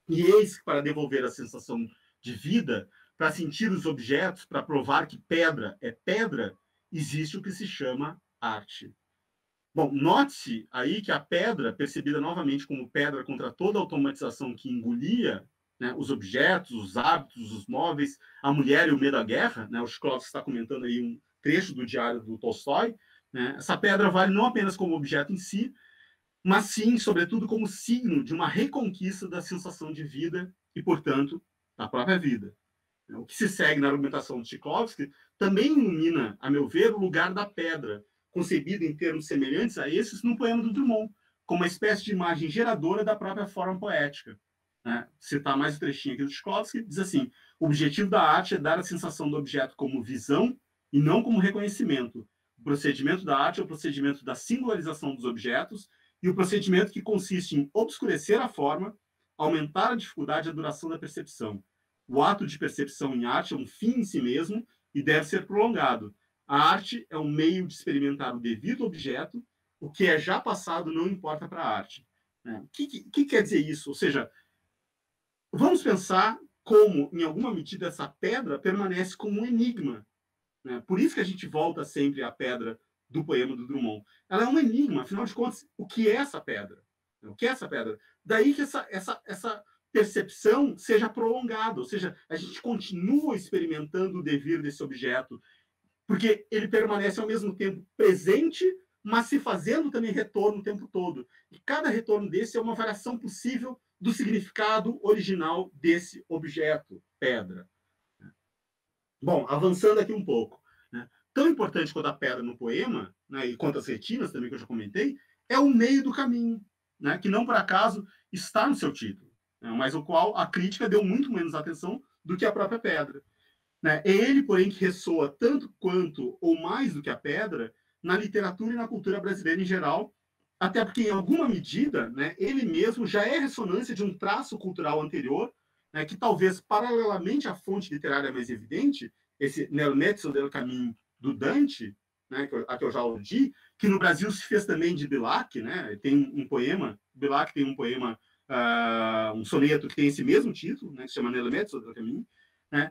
e eis que, para devolver a sensação de vida, para sentir os objetos, para provar que pedra é pedra, existe o que se chama arte. Bom, note-se aí que a pedra, percebida novamente como pedra contra toda a automatização que engolia, né, os objetos, os hábitos, os móveis, a mulher e o medo da guerra, né, o Shklovsky está comentando aí um trecho do diário do Tolstói, né, essa pedra vale não apenas como objeto em si, mas sim, sobretudo, como signo de uma reconquista da sensação de vida e, portanto, da própria vida. O que se segue na argumentação de Shklovsky também ilumina, a meu ver, o lugar da pedra, concebida em termos semelhantes a esses no poema do Drummond, como uma espécie de imagem geradora da própria forma poética. Né? Citar mais um trechinho aqui do Shklovsky, diz assim: o objetivo da arte é dar a sensação do objeto como visão e não como reconhecimento. O procedimento da arte é o procedimento da singularização dos objetos e o procedimento que consiste em obscurecer a forma, aumentar a dificuldade e a duração da percepção. O ato de percepção em arte é um fim em si mesmo e deve ser prolongado. A arte é um meio de experimentar o devido objeto, o que é já passado não importa para a arte. O que quer dizer isso? Ou seja, vamos pensar como, em alguma medida, essa pedra permanece como um enigma. Por isso que a gente volta sempre à pedra do poema do Drummond. Ela é um enigma, afinal de contas, o que é essa pedra? O que é essa pedra? Daí que essa percepção seja prolongada, ou seja, a gente continua experimentando o devir desse objeto, porque ele permanece ao mesmo tempo presente, mas se fazendo também retorno o tempo todo. E cada retorno desse é uma variação possível do significado original desse objeto. pedra. Bom, avançando aqui um pouco, né? Tão importante quanto a pedra no poema, né, e quanto as retinas também que eu já comentei, é o meio do caminho, né, que não por acaso está no seu título, né, mas o qual a crítica deu muito menos atenção do que a própria pedra. Né? É ele, porém, que ressoa tanto quanto ou mais do que a pedra na literatura e na cultura brasileira em geral, até porque, em alguma medida, né, ele mesmo já é ressonância de um traço cultural anterior, né, que talvez, paralelamente à fonte literária mais evidente, esse Nel mezzo del caminho do Dante, né, a que eu já aludi, que no Brasil se fez também de Bilac, né, tem um poema, Bilac tem um poema, um soneto que tem esse mesmo título, né, que se chama Nel mezzo del caminho, né,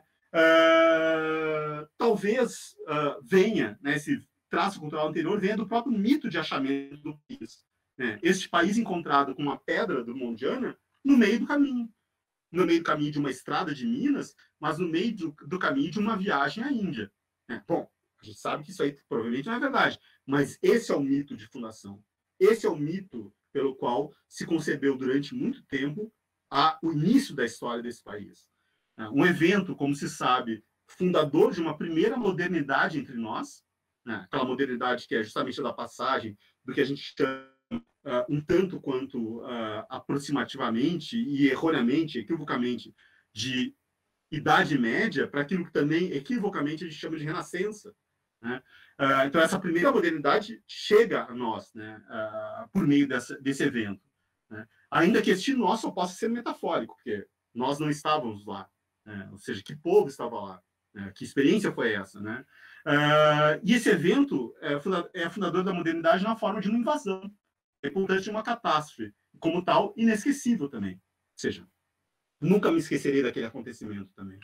talvez venha, né, esse traço cultural anterior, venha do próprio mito de achamento do país. Né? Este país encontrado com uma pedra drumondiana no meio do caminho. No meio do caminho de uma estrada de Minas, mas no meio do caminho de uma viagem à Índia. Né? Bom, a gente sabe que isso aí provavelmente não é verdade, mas esse é o mito de fundação. Esse é o mito pelo qual se concebeu durante muito tempo o início da história desse país. Um evento, como se sabe, fundador de uma primeira modernidade entre nós, né? Aquela modernidade que é justamente a da passagem do que a gente chama um tanto quanto aproximativamente e erroneamente, equivocamente, de Idade Média para aquilo que também equivocamente a gente chama de Renascença. Né? Então, essa primeira modernidade chega a nós, né? Por meio desse evento. Né? Ainda que este nós só possa ser metafórico, porque nós não estávamos lá. Ou seja, que povo estava lá? Que experiência foi essa? Né? E esse evento é fundador da modernidade na forma de uma invasão, resultante de uma catástrofe, como tal, inesquecível também. Ou seja, nunca me esquecerei daquele acontecimento também,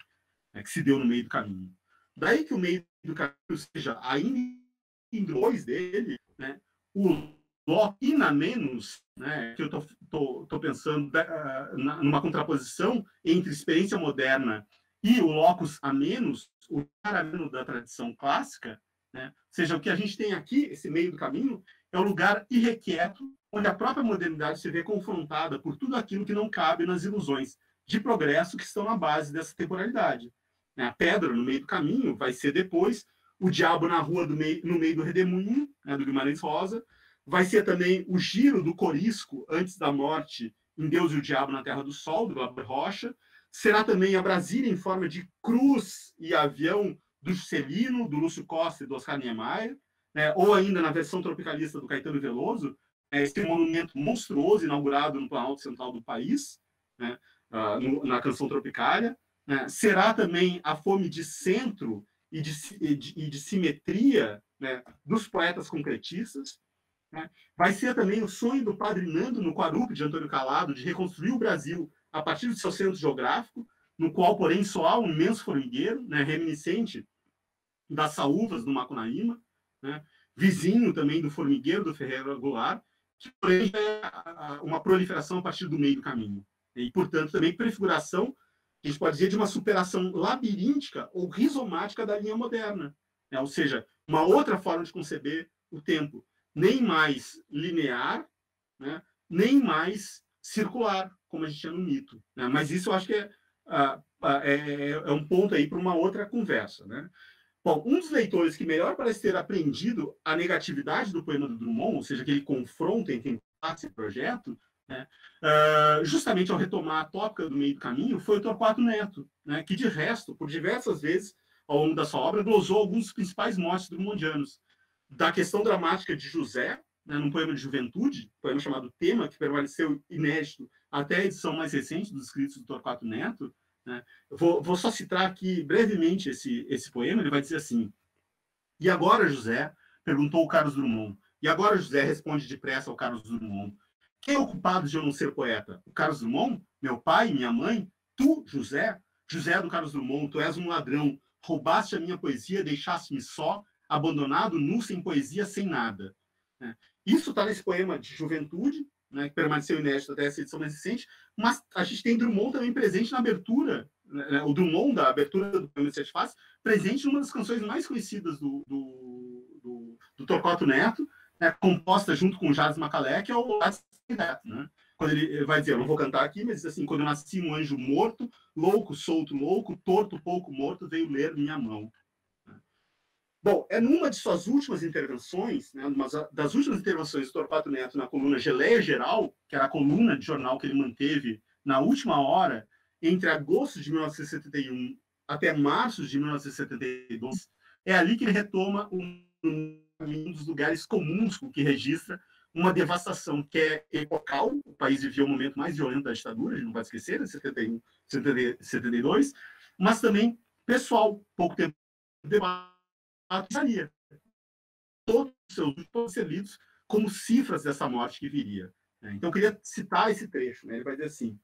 que se deu no meio do caminho. Daí que o meio do caminho, seja, ainda em dois dele, né, o Locke na menos, né, que eu estou pensando numa contraposição entre experiência moderna e o locus a menos, o lugar a menos da tradição clássica, né, ou seja, o que a gente tem aqui, esse meio do caminho, é o lugar irrequieto, onde a própria modernidade se vê confrontada por tudo aquilo que não cabe nas ilusões de progresso que estão na base dessa temporalidade. A pedra no meio do caminho vai ser depois o diabo na rua no meio do redemoinho, né, do Guimarães Rosa, vai ser também o giro do Corisco antes da morte em Deus e o Diabo na Terra do Sol, do Glauber Rocha, será também a Brasília em forma de cruz e avião do Juscelino, do Lúcio Costa e do Oscar Niemeyer, né, ou ainda na versão tropicalista do Caetano Veloso, esse monumento monstruoso inaugurado no Planalto Central do país, né, na canção Tropicália, né, será também a fome de centro e de simetria, né, dos poetas concretistas, né. Vai ser também o sonho do padre Nando no Quarup de Antônio Calado de reconstruir o Brasil a partir do seu centro geográfico, no qual, porém, só há um imenso formigueiro, né, reminiscente das saúvas do Macunaíma, né, vizinho também do formigueiro do Ferreira Goulart, que, porém, é uma proliferação a partir do meio do caminho. E, portanto, também prefiguração, a gente pode dizer, de uma superação labiríntica ou rizomática da linha moderna, né, ou seja, uma outra forma de conceber o tempo, nem mais linear, né, nem mais circular, como a gente chama no mito. Né? Mas isso eu acho que é um ponto aí para uma outra conversa. Né? Bom, um dos leitores que melhor parece ter aprendido a negatividade do poema do Drummond, ou seja, aquele confronto entre esse projeto, né, justamente ao retomar a tópica do meio do caminho, foi o Torquato Neto, né, que, de resto, por diversas vezes, ao longo da sua obra, glosou alguns dos principais motes drummondianos. Da questão dramática de José, né, num poema de juventude, poema chamado Tema, que permaneceu inédito até a edição mais recente dos escritos do Torquato Neto. Né. Vou só citar aqui brevemente esse poema. Ele vai dizer assim: "E agora, José?", perguntou o Carlos Drummond. "E agora, José?", responde depressa ao Carlos Drummond. "Quem é o culpado de eu não ser poeta? O Carlos Drummond? Meu pai? Minha mãe? Tu, José? José do Carlos Drummond, tu és um ladrão. Roubaste a minha poesia, deixaste-me só, abandonado, nu, sem poesia, sem nada." Isso está nesse poema de juventude, né, que permaneceu inédito até essa edição mais recente, mas a gente tem Drummond também presente na abertura, né, o Drummond da abertura do poema de Sete Faces, presente numa das canções mais conhecidas do Torquato Neto, né, composta junto com o Jades Macalé, que é o Neto, né? quando ele vai dizer, eu não vou cantar aqui, mas diz assim, quando eu nasci um anjo morto, louco, solto, louco, torto, pouco morto, veio ler minha mão. Bom, é numa de suas últimas intervenções, né, uma das últimas intervenções do Torquato Neto na coluna Geleia Geral, que era a coluna de jornal que ele manteve na última hora, entre agosto de 1971 até março de 1972, é ali que ele retoma um dos lugares comuns com que registra uma devastação que é epocal. O país vivia o momento mais violento da ditadura, a gente não vai esquecer, de 71, 72, mas também pessoal, pouco tempo depois, todos os seus livros podem ser lidos como cifras dessa morte que viria. Então, eu queria citar esse trecho. Né? Ele vai dizer assim,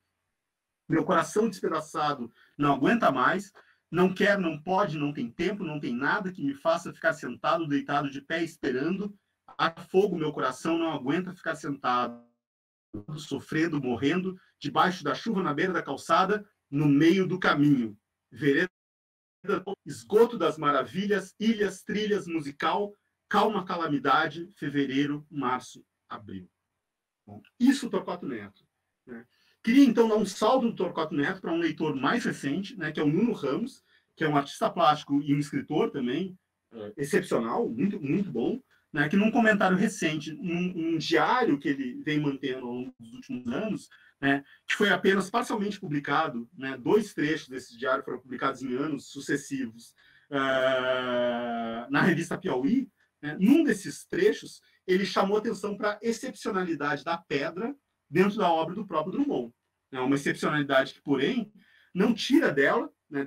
meu coração despedaçado não aguenta mais, não quer, não pode, não tem tempo, não tem nada que me faça ficar sentado, deitado de pé, esperando. A fogo, meu coração não aguenta ficar sentado, sofrendo, morrendo, debaixo da chuva, na beira da calçada, no meio do caminho. Vereda, esgoto das maravilhas, ilhas, trilhas, musical, calma calamidade, fevereiro, março, abril. Bom, isso o Torquato Neto. Né? Queria, então, dar um saldo do Torquato Neto para um leitor mais recente, né, que é o Nuno Ramos, que é um artista plástico e um escritor também excepcional, muito, muito bom, né, que num comentário recente, num diário que ele vem mantendo ao longo dos últimos anos, né, que foi apenas parcialmente publicado, né, 2 trechos desse diário foram publicados em anos sucessivos na revista Piauí, né, num desses trechos, ele chamou atenção para a excepcionalidade da pedra dentro da obra do próprio Drummond. É uma excepcionalidade que, porém, não tira dela, né,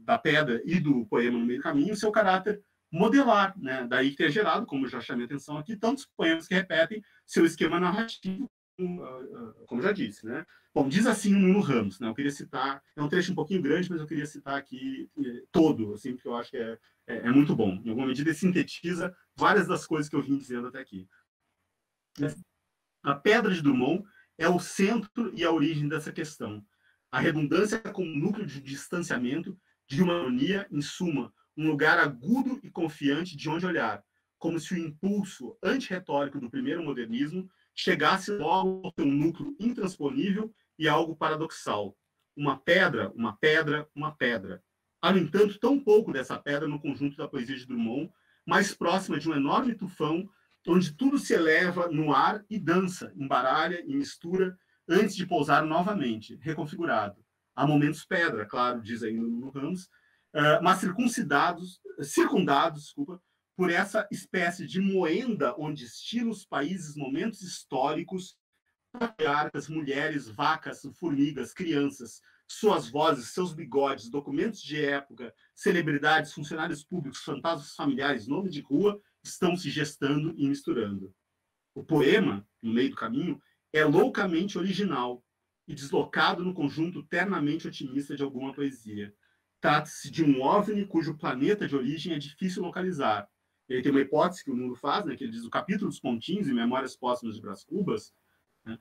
da pedra e do poema No Meio do Caminho, o seu caráter modelar. Né? Daí que ter gerado, como já chamei atenção aqui, tantos poemas que repetem seu esquema narrativo, como já disse. Né? Bom, diz assim o Nuno Ramos, né? Eu queria citar, é um trecho um pouquinho grande, mas eu queria citar aqui todo, assim, porque eu acho que é muito bom. Em alguma medida, ele sintetiza várias das coisas que eu vim dizendo até aqui. A pedra de Drummond é o centro e a origem dessa questão. A redundância como núcleo de distanciamento, de uma harmonia, em suma, um lugar agudo e confiante de onde olhar, como se o impulso antirretórico do primeiro modernismo chegasse logo ao seu núcleo intransponível e algo paradoxal. Uma pedra, uma pedra, uma pedra. Há, no entanto, tão pouco dessa pedra no conjunto da poesia de Drummond, mais próxima de um enorme tufão, onde tudo se eleva no ar e dança, embaralha e mistura, antes de pousar novamente, reconfigurado. Há momentos pedra, claro, diz aí no Ramos, mas circundados, por essa espécie de moenda onde estilos, países, momentos históricos, patriarcas, mulheres, vacas, formigas, crianças, suas vozes, seus bigodes, documentos de época, celebridades, funcionários públicos, fantasmas familiares, nomes de rua, estão se gestando e misturando. O poema, No Meio do Caminho, é loucamente original e deslocado no conjunto ternamente otimista de alguma poesia. Trata-se de um OVNI cujo planeta de origem é difícil localizar. Ele tem uma hipótese que o Nuno faz, né, que ele diz o capítulo dos pontinhos em Memórias Póstumas de Brás Cubas, né,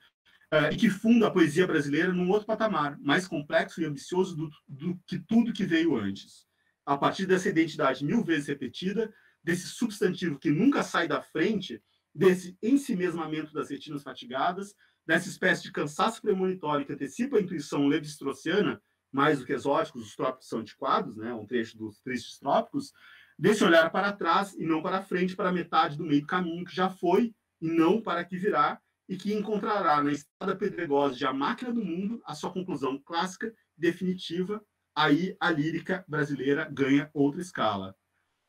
e que funda a poesia brasileira num outro patamar, mais complexo e ambicioso do que tudo que veio antes. A partir dessa identidade 1000 vezes repetida, desse substantivo que nunca sai da frente, desse ensimesmamento das retinas fatigadas, dessa espécie de cansaço premonitório que antecipa a intuição levi-straussiana, mais do que exóticos, os trópicos são antiquados, né, um trecho dos Tristes Trópicos, desse olhar para trás e não para frente, para a metade do meio do caminho que já foi, e não para que virá, e que encontrará na estrada pedregosa de A Máquina do Mundo a sua conclusão clássica, definitiva. Aí a lírica brasileira ganha outra escala.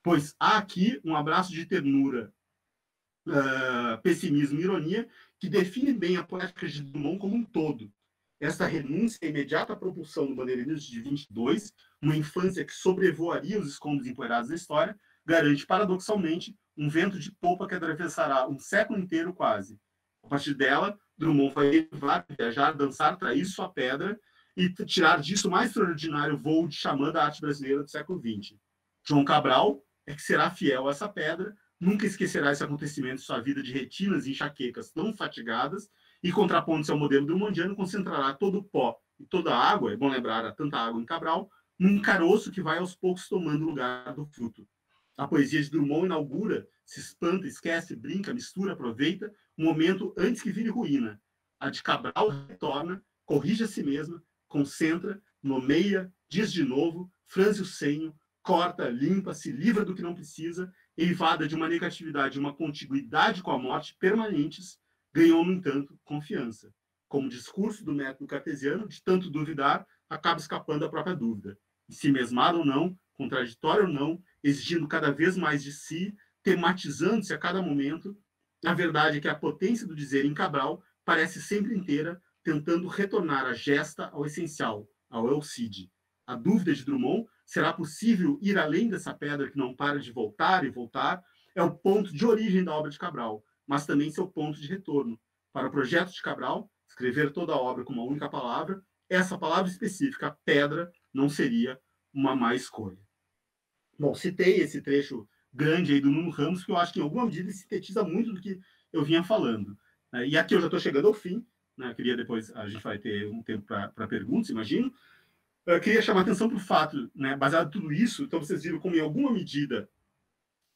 Pois há aqui um abraço de ternura, pessimismo e ironia que define bem a poética de Drummond como um todo. Essa renúncia à imediata propulsão do bandeirismo de 22, uma infância que sobrevoaria os escombros empoeirados da história, garante, paradoxalmente, um vento de popa que atravessará um século inteiro quase. A partir dela, Drummond vai levar, viajar, dançar, trair sua pedra e tirar disso o mais extraordinário voo de xamã da arte brasileira do século XX. João Cabral é que será fiel a essa pedra, nunca esquecerá esse acontecimento de sua vida de retinas e enxaquecas tão fatigadas, e, contrapondo-se ao modelo drummondiano, concentrará todo o pó e toda a água, é bom lembrar, há tanta água em Cabral, num caroço que vai aos poucos tomando lugar do fruto. A poesia de Drummond inaugura, se espanta, esquece, brinca, mistura, aproveita, um momento antes que vire ruína. A de Cabral retorna, corrige a si mesma, concentra, nomeia, diz de novo, franze o senho, corta, limpa, se livra do que não precisa, eivada de uma negatividade e uma contiguidade com a morte permanentes, ganhou, no entanto, confiança. Como discurso do método cartesiano, de tanto duvidar, acaba escapando da própria dúvida. E se mesmado ou não, contraditório ou não, exigindo cada vez mais de si, tematizando-se a cada momento, a verdade é que a potência do dizer em Cabral parece sempre inteira, tentando retornar a gesta ao essencial, ao eu cide. A dúvida de Drummond, será possível ir além dessa pedra que não para de voltar e voltar, é o ponto de origem da obra de Cabral, mas também seu ponto de retorno. Para o projeto de Cabral, escrever toda a obra com uma única palavra, essa palavra específica, pedra, não seria uma má escolha. Bom, citei esse trecho grande aí do Nuno Ramos, porque eu acho que em alguma medida sintetiza muito do que eu vinha falando. E aqui eu já estou chegando ao fim, né? Queria depois, a gente vai ter um tempo para perguntas, imagino. Eu queria chamar a atenção para o fato, né, baseado em tudo isso, então vocês viram como, em alguma medida,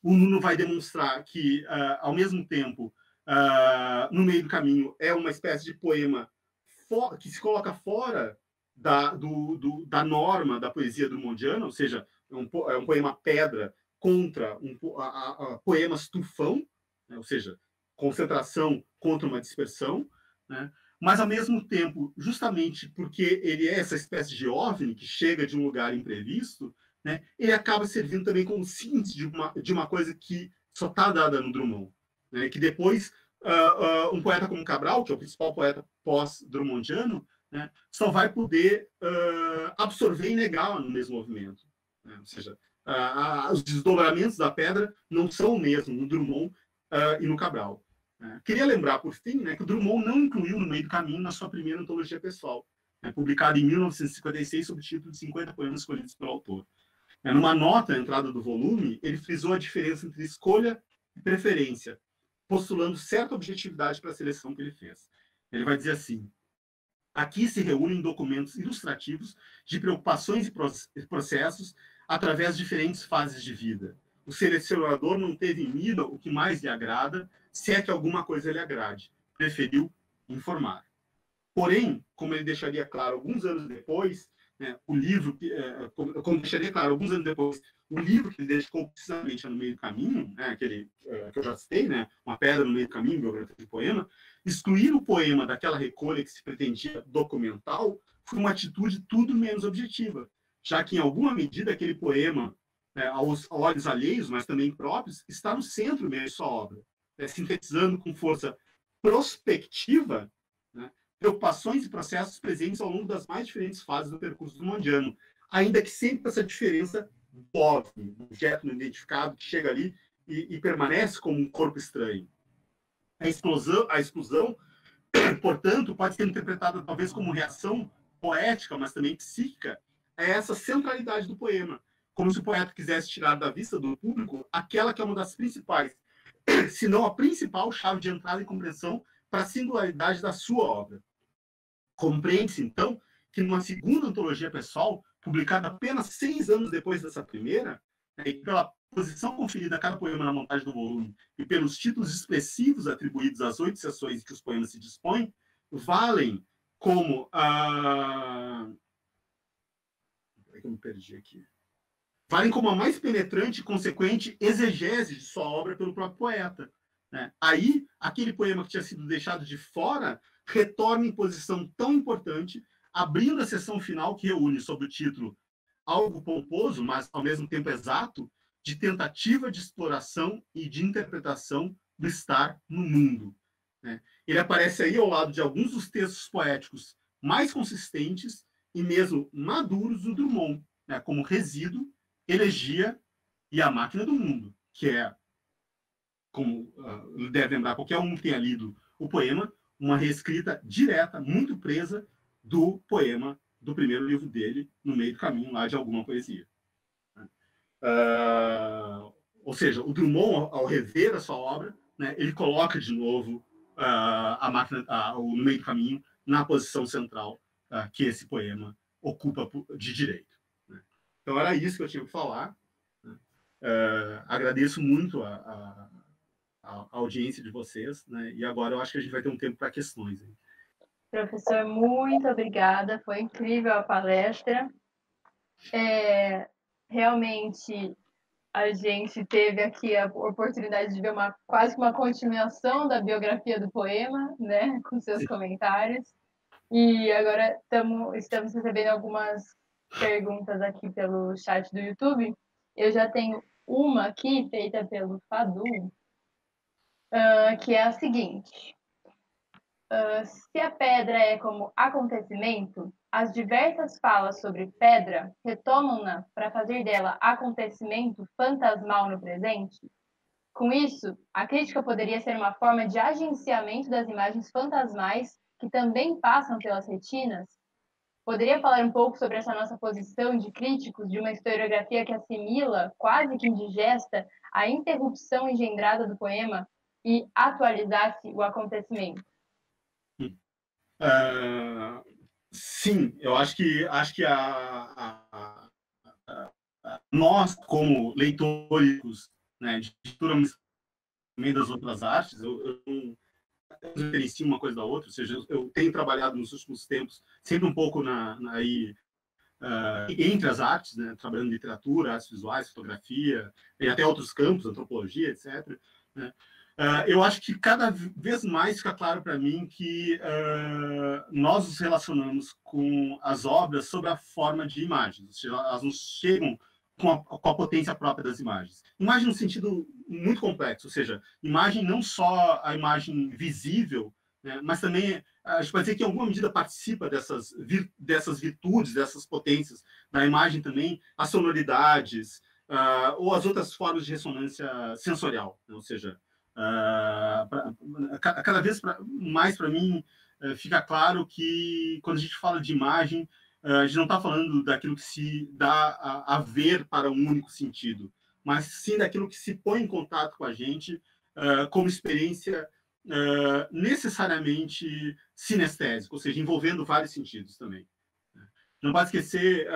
o Nuno vai demonstrar que, ao mesmo tempo, no meio do caminho, é uma espécie de poema que se coloca fora da norma da poesia drummondiana, ou seja, é um poema pedra contra poemas tufão, né, ou seja, concentração contra uma dispersão, né? Mas, ao mesmo tempo, justamente porque ele é essa espécie de OVNI que chega de um lugar imprevisto, né, ele acaba servindo também como síntese de uma coisa que só está dada no Drummond, né, que depois um poeta como Cabral, que é o principal poeta pós-drummondiano, né, só vai poder absorver e negar no mesmo movimento. Né? Ou seja, os desdobramentos da pedra não são o mesmo no Drummond e no Cabral. Queria lembrar, por fim, né, que o Drummond não incluiu no meio do caminho na sua primeira antologia pessoal, né, publicada em 1956 sob o título de 50 poemas escolhidos pelo autor. Numa nota à entrada do volume, ele frisou a diferença entre escolha e preferência, postulando certa objetividade para a seleção que ele fez. Ele vai dizer assim: aqui se reúnem documentos ilustrativos de preocupações e processos através de diferentes fases de vida. O selecionador não teve em mira o que mais lhe agrada, se é que alguma coisa lhe agrade. Preferiu informar. Porém, como ele deixaria claro alguns anos depois, né, o livro, como deixaria claro alguns anos depois, o livro que ele dedicou precisamente no meio do caminho, né, aquele que eu já citei, né, Uma Pedra no Meio do Caminho, biografia de poema, excluir o poema daquela recolha que se pretendia documental foi uma atitude tudo menos objetiva, já que, em alguma medida, aquele poema, aos olhos alheios, mas também próprios, está no centro mesmo de sua obra, sintetizando com força prospectiva, né, preocupações e processos presentes ao longo das mais diferentes fases do percurso drummondiano, ainda que sempre com essa diferença do OVNI, do objeto não identificado, que chega ali e permanece como um corpo estranho. A exclusão, portanto, pode ser interpretada talvez como reação poética, mas também psíquica, a essa centralidade do poema, como se o poeta quisesse tirar da vista do público aquela que é uma das principais, se não a principal chave de entrada e compreensão para a singularidade da sua obra. Compreende-se, então, que numa segunda antologia pessoal, publicada apenas 6 anos depois dessa primeira, e pela posição conferida a cada poema na montagem do volume e pelos títulos expressivos atribuídos às 8 sessões em que os poemas se dispõem, valem como a... Eu me perdi aqui. Valem como a mais penetrante e consequente exegese de sua obra pelo próprio poeta. Né? Aí, aquele poema que tinha sido deixado de fora retorna em posição tão importante, abrindo a sessão final que reúne sob o título algo pomposo, mas ao mesmo tempo exato, de tentativa de exploração e de interpretação do estar no mundo. Né? Ele aparece aí ao lado de alguns dos textos poéticos mais consistentes e mesmo maduros do Drummond, né? Como Resíduo, Elegia e A Máquina do Mundo, que é, como deve lembrar qualquer um que tenha lido o poema, uma reescrita direta, muito presa, do poema do primeiro livro dele, No Meio do Caminho, lá de Alguma Poesia. Ou seja, o Drummond, ao rever a sua obra, né, ele coloca de novo a máquina, No Meio do Caminho na posição central que esse poema ocupa de direito. Né? Então, era isso que eu tinha que falar. Né? Agradeço muito a audiência de vocês, né? E agora eu acho que a gente vai ter um tempo para questões. Hein? Professor, muito obrigada, foi incrível a palestra. Realmente, a gente teve aqui a oportunidade de ver quase que uma continuação da biografia do poema, né, com seus comentários. E agora estamos recebendo algumas perguntas aqui pelo chat do YouTube. Eu já tenho uma aqui, feita pelo Fadu, que é a seguinte. Se a pedra é como acontecimento, as diversas falas sobre pedra retomam-na para fazer dela acontecimento fantasmal no presente? Com isso, a crítica poderia ser uma forma de agenciamento das imagens fantasmais que também passam pelas retinas? Poderia falar um pouco sobre essa nossa posição de críticos de uma historiografia que assimila, quase que indigesta, a interrupção engendrada do poema e atualizasse o acontecimento? Sim, eu acho que nós, como leitores, né, de leitura também das outras artes, eu não diferencio uma coisa da outra, ou seja, eu tenho trabalhado nos últimos tempos sempre um pouco entre as artes, né, trabalhando em literatura, artes visuais, fotografia, e até outros campos, antropologia, etc. Né? Eu acho que cada vez mais fica claro para mim que nós nos relacionamos com as obras sob a forma de imagens, ou seja, elas nos chegam com a potência própria das imagens. Imagem no sentido muito complexo, ou seja, imagem não só a imagem visível, né, mas também a gente pode dizer que em alguma medida participa dessas virtudes, dessas potências da imagem também, as sonoridades, ou as outras formas de ressonância sensorial, né? Ou seja, cada vez mais para mim fica claro que quando a gente fala de imagem, a gente não está falando daquilo que se dá a ver para um único sentido, mas sim daquilo que se põe em contato com a gente como experiência necessariamente sinestésica, ou seja, envolvendo vários sentidos também. Não pode esquecer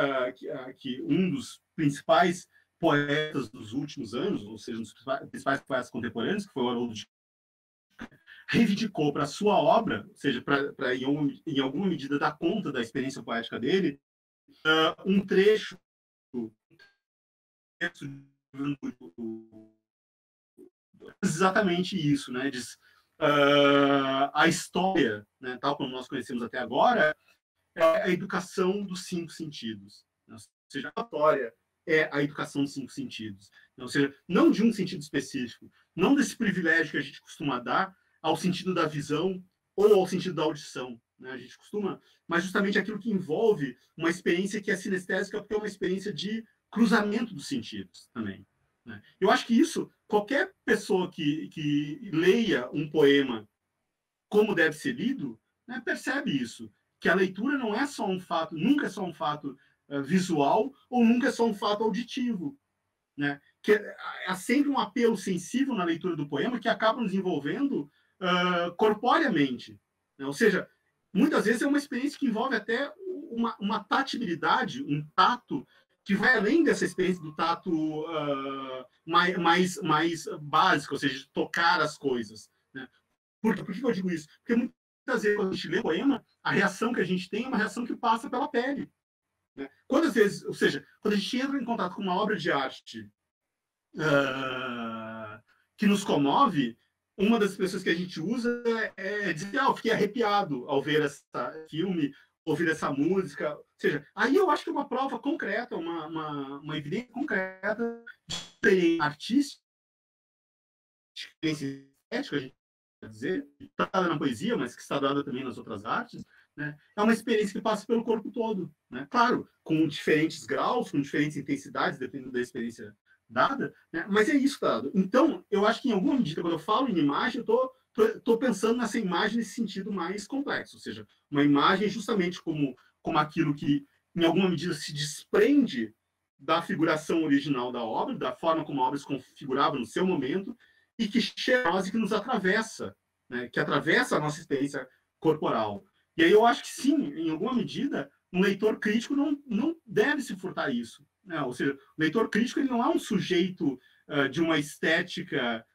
que um dos principais poetas dos últimos anos, ou seja, um dos principais poetas contemporâneos, que foi o Haroldo de Campos, reivindicou para sua obra, ou seja, para em alguma medida dar conta da experiência poética dele, um trecho exatamente isso, né? Diz, a história, né, tal como nós conhecemos até agora, é a educação dos 5 sentidos. Né? Ou seja, a história é a educação dos 5 sentidos. Ou seja, não de um sentido específico, não desse privilégio que a gente costuma dar ao sentido da visão ou ao sentido da audição. Né? A gente costuma, mas justamente aquilo que envolve uma experiência que é sinestésica, porque é uma experiência de cruzamento dos sentidos também. Né? Eu acho que isso, qualquer pessoa que leia um poema como deve ser lido, né, percebe isso, que a leitura não é só um fato, nunca é só um fato visual ou nunca é só um fato auditivo. Né? Que há sempre um apelo sensível na leitura do poema que acaba nos envolvendo corporeamente. Né? Ou seja, muitas vezes é uma experiência que envolve até uma tatibilidade, um tato que vai além dessa experiência do tato mais básico, ou seja, de tocar as coisas. Né? Por que eu digo isso? Porque muitas vezes, quando a gente lê poema, a reação que a gente tem é uma reação que passa pela pele. Né? Quantas vezes, ou seja, quando a gente entra em contato com uma obra de arte que nos comove, uma das expressões que a gente usa é dizer, eu fiquei arrepiado ao ver esse filme, ouvir essa música. Ou seja, aí eu acho que é uma prova concreta, uma evidência concreta de experiência artística, de experiência estética, a gente quer dizer, está dada na poesia, mas que está dada também nas outras artes, né? É uma experiência que passa pelo corpo todo. Né? Claro, com diferentes graus, com diferentes intensidades, dependendo da experiência dada, né? Mas é isso, dado. Então, eu acho que em alguma medida, quando eu falo em imagem, eu estou pensando nessa imagem nesse sentido mais complexo, ou seja, uma imagem justamente como aquilo que, em alguma medida, se desprende da figuração original da obra, da forma como a obra se configurava no seu momento, e que chega a nós e que nos atravessa, né? Que atravessa a nossa experiência corporal. E aí eu acho que sim, em alguma medida, um leitor crítico não deve se furtar isso. Né? Ou seja, o leitor crítico ele não é um sujeito de uma estética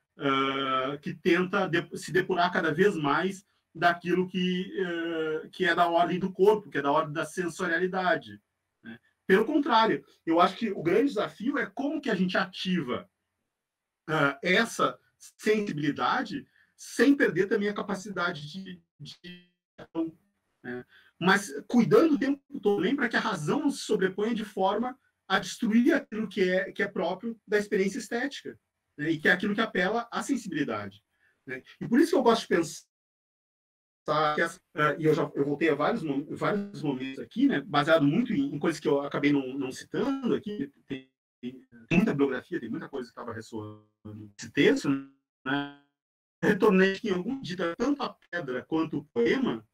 que tenta se depurar cada vez mais daquilo que é da ordem do corpo, que é da ordem da sensorialidade, né? Pelo contrário, eu acho que o grande desafio é como que a gente ativa essa sensibilidade sem perder também a capacidade de né? Mas cuidando o tempo todo, nem para que a razão não se sobreponha de forma a destruir aquilo que é próprio da experiência estética, né? E que é aquilo que apela à sensibilidade, né? E por isso que eu gosto de pensar que e eu voltei a vários momentos aqui, né, baseado muito em coisas que eu acabei não citando aqui. Tem muita bibliografia, tem muita coisa que estava ressoando nesse texto, né? Retornei que, em alguma medida, tanto a pedra quanto o poema,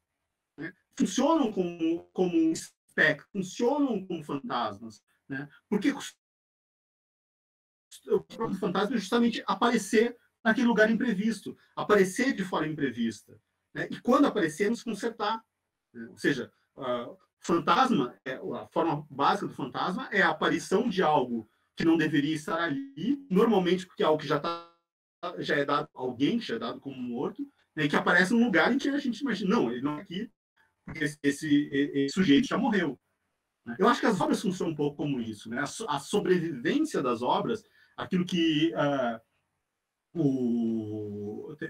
né, funcionam como um espectro, funcionam como fantasmas, né? Porque o próprio fantasma é justamente aparecer naquele lugar imprevisto, aparecer de forma imprevista, né? E quando aparecer, nos consertar, né? Ou seja, fantasma, a forma básica do fantasma é a aparição de algo que não deveria estar ali, normalmente porque é algo que já é dado, alguém que já é dado como morto, né, e que aparece num lugar em que a gente imagina, não, ele não é aqui, porque esse sujeito já morreu. Eu acho que as obras funcionam um pouco como isso, né? A sobrevivência das obras, aquilo que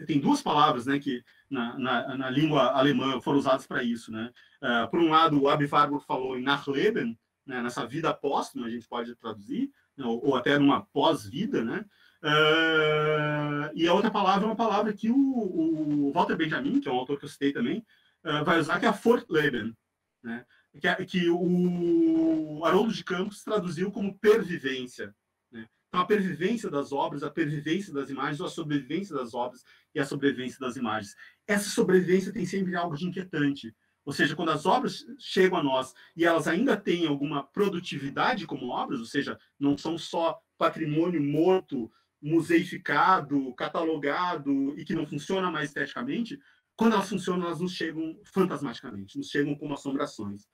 tem duas palavras, né, que na língua alemã foram usadas para isso, né? Por um lado, o Abi Warburg falou em Nachleben, né, nessa vida póstuma, a gente pode traduzir, né, ou até numa pós-vida, né? E a outra palavra é uma palavra que o Walter Benjamin, que é um autor que eu citei também, vai usar, que é a Fortleben, né? Que o Haroldo de Campos traduziu como pervivência, né? Então, a pervivência das obras, a pervivência das imagens, ou a sobrevivência das obras e a sobrevivência das imagens. Essa sobrevivência tem sempre algo de inquietante. Ou seja, quando as obras chegam a nós e elas ainda têm alguma produtividade como obras, ou seja, não são só patrimônio morto, museificado, catalogado e que não funciona mais esteticamente, quando elas funcionam, elas nos chegam fantasmaticamente, nos chegam como assombrações.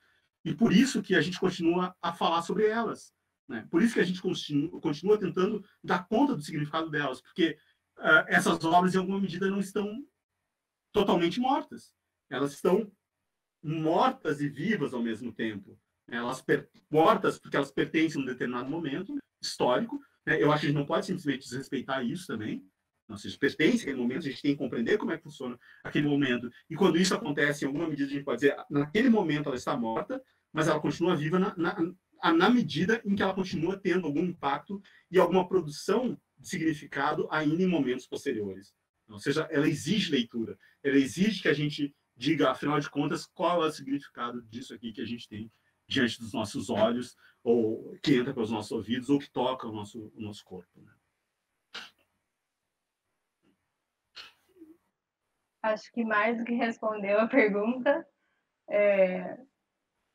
E por isso que a gente continua a falar sobre elas, né? Por isso que a gente continua tentando dar conta do significado delas, porque essas obras, em alguma medida, não estão totalmente mortas. Elas estão mortas e vivas ao mesmo tempo. Elas mortas porque elas pertencem a um determinado momento histórico, né? Eu acho que a gente não pode simplesmente desrespeitar isso também. Ou seja, pertence àquele momento, a gente tem que compreender como é que funciona aquele momento. E quando isso acontece, em alguma medida, a gente pode dizer, naquele momento ela está morta, mas ela continua viva na medida em que ela continua tendo algum impacto e alguma produção de significado ainda em momentos posteriores. Ou seja, ela exige leitura, ela exige que a gente diga, afinal de contas, qual é o significado disso aqui que a gente tem diante dos nossos olhos, ou que entra pelos nossos ouvidos, ou que toca o nosso corpo, né? Acho que mais do que respondeu a pergunta.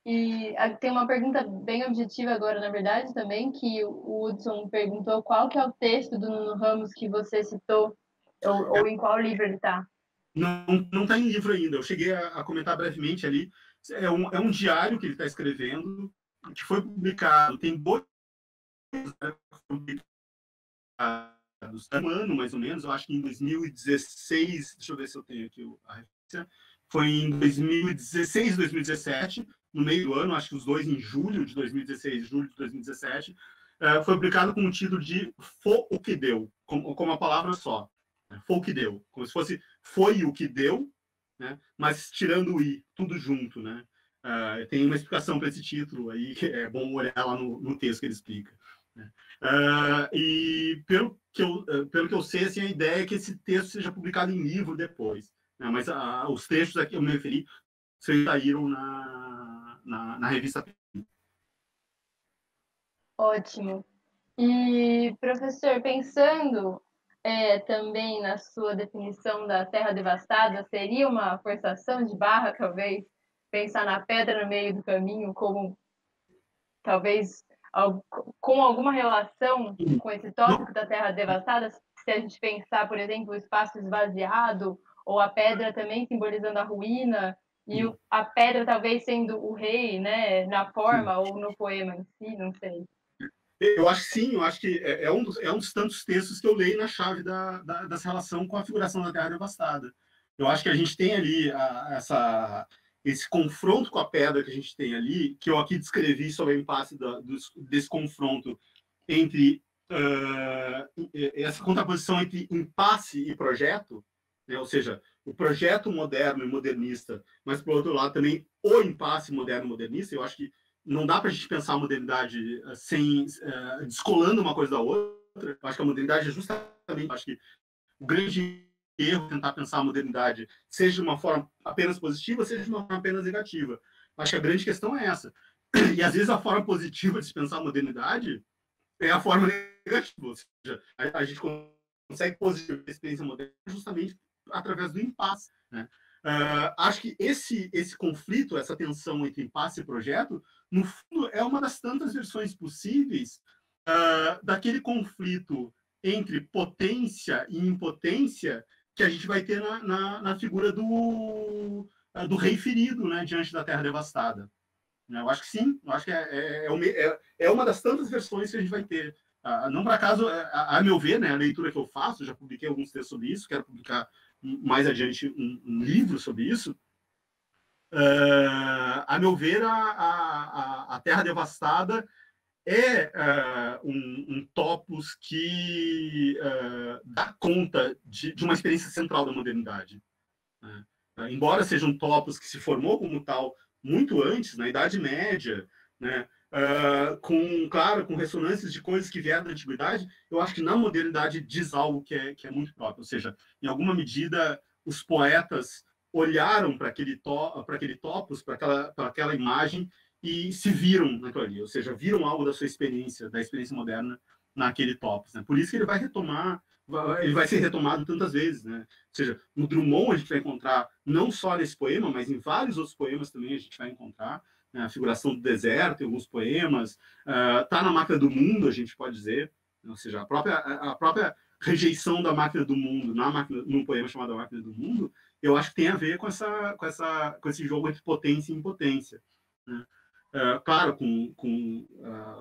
E tem uma pergunta bem objetiva agora, na verdade, também, que o Hudson perguntou qual que é o texto do Nuno Ramos que você citou, ou em qual livro ele está. Não está em livro ainda. Eu cheguei a comentar brevemente ali. É um diário que ele está escrevendo, que foi publicado, tem 2 publicados, um ano mais ou menos, eu acho que em 2016, deixa eu ver se eu tenho aqui a referência, foi em 2016, 2017, no meio do ano, acho que os dois em julho de 2016 julho de 2017, foi publicado com o título de Foi o que Deu, com uma palavra só. Foi o que deu, como se fosse foi o que deu, né? Mas tirando o i, tudo junto, né? Tem uma explicação para esse título aí, que é bom olhar lá no texto que ele explica, né? E pelo que eu sei, assim, a ideia é que esse texto seja publicado em livro depois, né? Mas os textos a que eu me referi saíram na revista. Ótimo. E, professor, pensando também na sua definição da terra devastada, seria uma forçação de barra, talvez, pensar na pedra no meio do caminho como, talvez, com alguma relação com esse tópico da terra devastada? Se a gente pensar, por exemplo, o espaço esvaziado, ou a pedra também simbolizando a ruína, e a pedra talvez sendo o rei, né, na forma ou no poema em si, não sei. Eu acho que sim, eu acho que é um dos tantos textos que eu leio na chave dessa relação com a figuração da Terra devastada. Eu acho que a gente tem ali esse confronto com a pedra que a gente tem ali, que eu aqui descrevi sobre o impasse desse confronto entre essa contraposição entre impasse e projeto, né? Ou seja, o projeto moderno e modernista, mas, por outro lado, também o impasse moderno-modernista. Eu acho que não dá para a gente pensar a modernidade descolando uma coisa da outra. Eu acho que a modernidade é justamente, acho que o grande erro é tentar pensar a modernidade seja de uma forma apenas positiva, seja de uma forma apenas negativa. Acho que a grande questão é essa. E, às vezes, a forma positiva de se pensar a modernidade é a forma negativa. Ou seja, a gente consegue positivizar a experiência moderna justamente através do impasse, né? Acho que esse conflito, essa tensão entre impasse e projeto, no fundo, é uma das tantas versões possíveis daquele conflito entre potência e impotência que a gente vai ter na figura do rei ferido, né, diante da terra devastada. Eu acho que sim, eu acho que é uma das tantas versões que a gente vai ter. Não por acaso, a meu ver, né, a leitura que eu faço, já publiquei alguns textos sobre isso, quero publicar mais adiante um livro sobre isso. A meu ver, a Terra Devastada é um topos que dá conta de uma experiência central da modernidade, né? Embora seja um topos que se formou como tal muito antes, na Idade Média, né? Claro, com ressonâncias de coisas que vieram da antiguidade, eu acho que na modernidade diz algo que é muito próprio. Ou seja, em alguma medida, os poetas olharam para aquele topos, para aquela imagem, e se viram naquilo ali. Ou seja, viram algo da sua experiência, da experiência moderna naquele topos, né? Por isso que ele vai ser retomado tantas vezes, né? Ou seja, no Drummond a gente vai encontrar, não só nesse poema, mas em vários outros poemas também a gente vai encontrar, né, a figuração do deserto em alguns poemas, tá na Máquina do Mundo, a gente pode dizer, ou seja, a própria rejeição da Máquina do Mundo num poema chamado A Máquina do Mundo, eu acho que tem a ver com esse jogo entre potência e impotência, né? Claro, com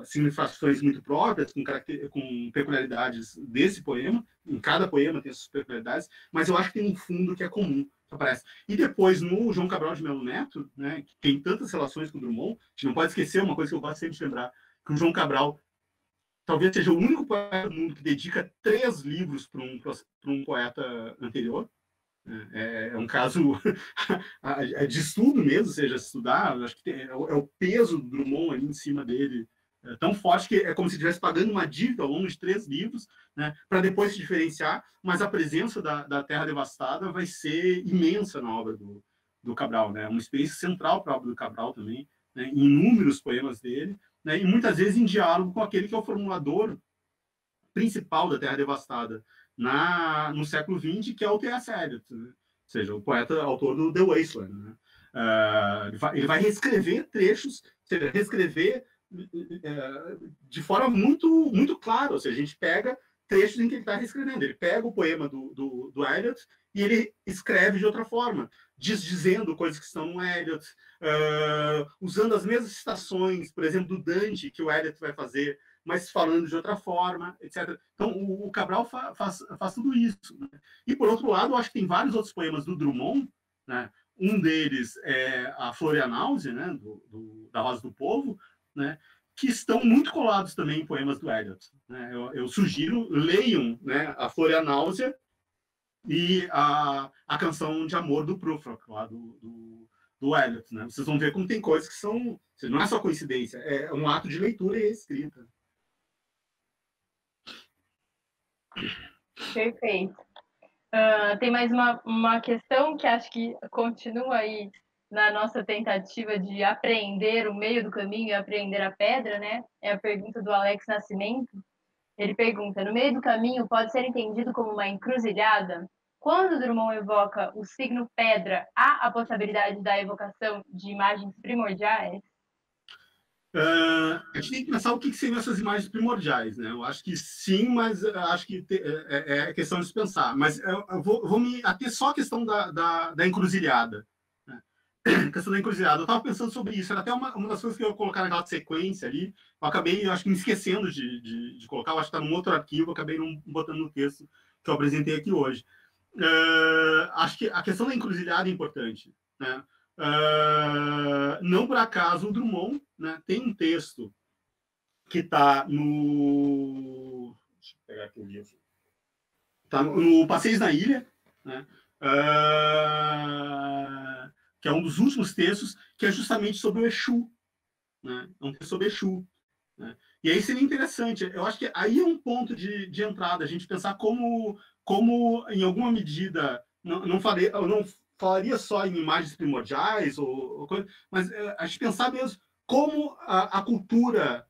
significações muito próprias, com peculiaridades desse poema, em cada poema tem suas peculiaridades, mas eu acho que tem um fundo que é comum, que aparece. E depois, no João Cabral de Melo Neto, né, que tem tantas relações com o Drummond, a gente não pode esquecer uma coisa que eu gosto sempre de lembrar, que o João Cabral talvez seja o único poeta do mundo que dedica 3 livros para um poeta anterior. É um caso de estudo mesmo, ou seja, estudar, acho que é o peso do Drummond ali em cima dele, tão forte que é como se estivesse pagando uma dívida ao longo de 3 livros, né, para depois se diferenciar, mas a presença da Terra Devastada vai ser imensa na obra do Cabral, né, uma experiência central para a obra do Cabral também, né, em inúmeros poemas dele, né, e muitas vezes em diálogo com aquele que é o formulador principal da Terra Devastada no século XX, que é o T.S. Eliot, né? Ou seja, o poeta autor do The Wasteland, né? Ele vai reescrever trechos, ou seja, reescrever de forma muito, muito clara. Ou seja, a gente pega trechos em que ele está reescrevendo. Ele pega o poema do Eliot e ele escreve de outra forma, dizendo coisas que estão no Eliot, usando as mesmas citações, por exemplo, do Dante, que o Eliot vai fazer, mas falando de outra forma, etc. Então, o Cabral faz tudo isso, né? E, por outro lado, eu acho que tem vários outros poemas do Drummond, né? Um deles é a Florianausia, né? Da Rosa do Povo, né? Que estão muito colados também em poemas do Eliot, né? Eu sugiro, leiam, né, a Florianausia e a canção de amor do Prufrock, lá do Eliot, né? Vocês vão ver como tem coisas que são... Não é só coincidência, é um ato de leitura e escrita. Perfeito. Tem mais uma questão que acho que continua aí na nossa tentativa de aprender o meio do caminho e aprender a pedra, né? É a pergunta do Alex Nascimento. Ele pergunta: no meio do caminho pode ser entendido como uma encruzilhada? Quando Drummond evoca o signo pedra, há a possibilidade da evocação de imagens primordiais? A gente tem que pensar o que seriam essas imagens primordiais, né? Eu acho que sim, mas acho que é questão de se pensar. Mas eu vou me ater só à questão da encruzilhada, né? A questão da encruzilhada. Eu estava pensando sobre isso. Era até uma das coisas que eu ia colocar naquela sequência ali. Eu acabei, acho que, me esquecendo de colocar. Eu acho que está num outro arquivo. Eu acabei não botando no texto que eu apresentei aqui hoje. acho que a questão da encruzilhada é importante, né? Não por acaso o Drummond, né, tem um texto que está no... Deixa eu pegar aqui o livro. Está no Passeios na Ilha, né? Que é um dos últimos textos, que é justamente sobre o Exu. Né? É um texto sobre Exu. Né? E aí seria interessante, eu acho que aí é um ponto de entrada, a gente pensar como em alguma medida, eu não falaria só em imagens primordiais, mas a gente pensar mesmo como a cultura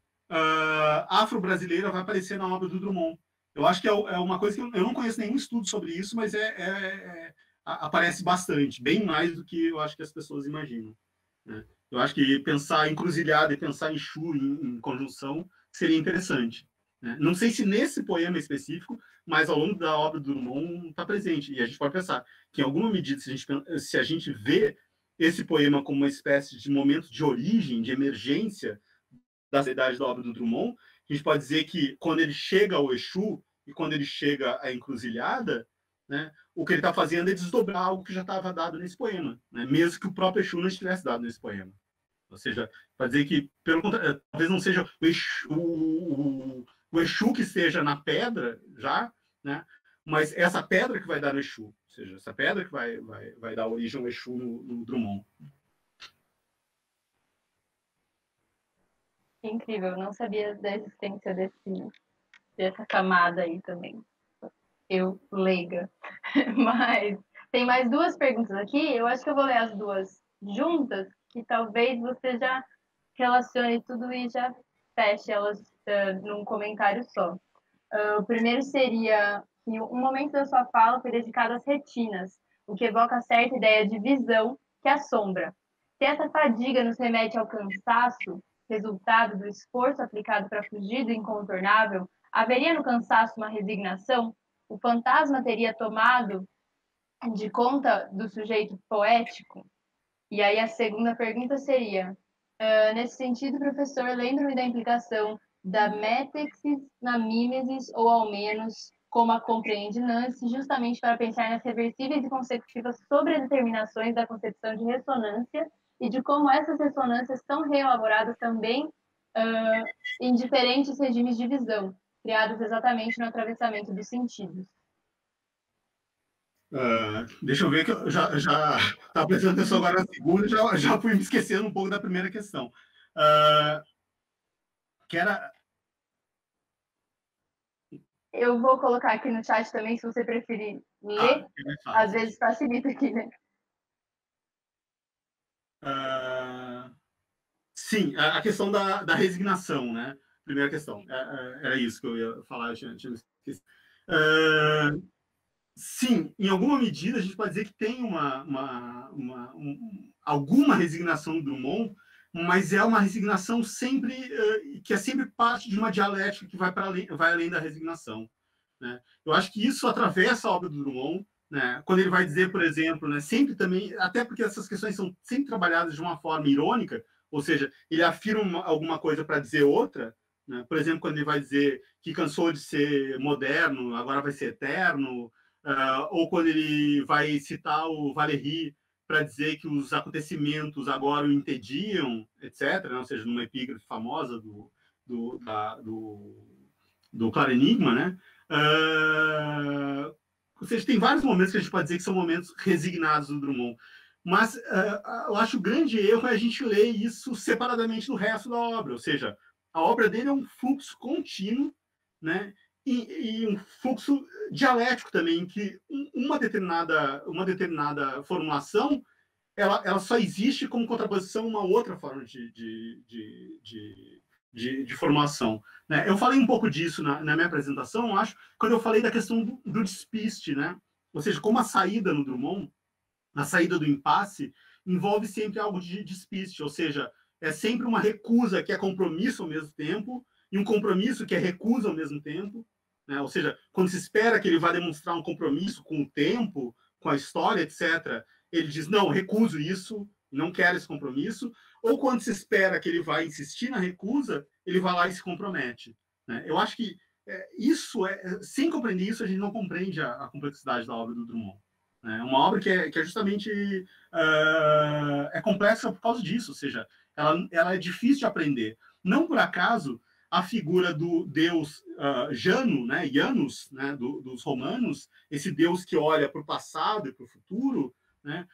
afro-brasileira vai aparecer na obra do Drummond. Eu acho que é uma coisa que eu não conheço nenhum estudo sobre isso, mas aparece bastante, bem mais do que eu acho que as pessoas imaginam. Né? Eu acho que pensar em encruzilhada e pensar em Exu em conjunção seria interessante. Né? Não sei se nesse poema específico, mas ao longo da obra do Drummond está presente. E a gente pode pensar que, em alguma medida, se a gente vê esse poema como uma espécie de momento de origem, de emergência da realidade da obra do Drummond, a gente pode dizer que quando ele chega ao Exu e quando ele chega à encruzilhada, né, o que ele está fazendo é desdobrar algo que já estava dado nesse poema, né, mesmo que o próprio Exu não estivesse dado nesse poema. Ou seja, para dizer que, pelo contrário, talvez não seja o Exu que esteja na pedra já, né, mas essa pedra que vai dar no Exu, ou seja, essa pedra que vai dar origem ao Exu no Drummond. Incrível, não sabia da existência dessa camada aí também. Eu leiga. Mas tem mais duas perguntas aqui. Eu acho que eu vou ler as duas juntas, que talvez você já relacione tudo e já feche elas num comentário só. O primeiro seria que um momento da sua fala foi dedicado às retinas, o que evoca certa ideia de visão que assombra. Se essa fadiga nos remete ao cansaço, resultado do esforço aplicado para fugir do incontornável, haveria no cansaço uma resignação? O fantasma teria tomado de conta do sujeito poético? E aí a segunda pergunta seria, nesse sentido, professor, lembro-me da implicação da métexis na mimesis, ou ao menos como a compreende Nance, justamente para pensar nas reversíveis e consecutivas sobredeterminações da concepção de ressonância e de como essas ressonâncias são reelaboradas também em diferentes regimes de visão, criados exatamente no atravessamento dos sentidos. Deixa eu ver que eu já estava prestando atenção agora na segunda, já fui me esquecendo um pouco da primeira questão. Que era... Eu vou colocar aqui no chat também, se você preferir ler. Às vezes facilita aqui, né? Sim, a questão da resignação, né? Primeira questão. Era isso que eu ia falar, eu tinha esquecido. Sim, em alguma medida a gente pode dizer que tem alguma resignação do Drummond, mas é uma resignação sempre que é sempre parte de uma dialética que vai além da resignação. Né? Eu acho que isso atravessa a obra do Drummond, né? Quando ele vai dizer, por exemplo, né, sempre também, até porque essas questões são sempre trabalhadas de uma forma irônica, ou seja, ele afirma alguma coisa para dizer outra, né? Por exemplo, quando ele vai dizer que cansou de ser moderno, agora vai ser eterno, ou quando ele vai citar o Valéry para dizer que os acontecimentos agora o entediam, etc., né? Ou seja, numa epígrafe famosa do Claro Enigma, né? Ou seja, tem vários momentos que a gente pode dizer que são momentos resignados do Drummond. Mas eu acho que o grande erro é a gente ler isso separadamente do resto da obra. Ou seja, a obra dele é um fluxo contínuo, né? E um fluxo dialético também, que uma determinada formulação ela só existe como contraposição a uma outra forma de formação. Né? Eu falei um pouco disso na minha apresentação, acho, quando eu falei da questão do despiste, né? Ou seja, como a saída no Drummond, a saída do impasse, envolve sempre algo de despiste, ou seja, é sempre uma recusa que é compromisso ao mesmo tempo, e um compromisso que é recusa ao mesmo tempo. Né? Ou seja, quando se espera que ele vá demonstrar um compromisso com o tempo, com a história, etc., ele diz, não, recuso isso, não quero esse compromisso. Ou quando se espera que ele vai insistir na recusa, ele vai lá e se compromete. Né? Eu acho que sem compreender isso, a gente não compreende a complexidade da obra do Drummond. É uma obra que é justamente complexa por causa disso, ou seja, ela é difícil de aprender. Não por acaso, a figura do deus Jano, né, Janus, né, dos romanos, esse deus que olha para o passado e para o futuro, né,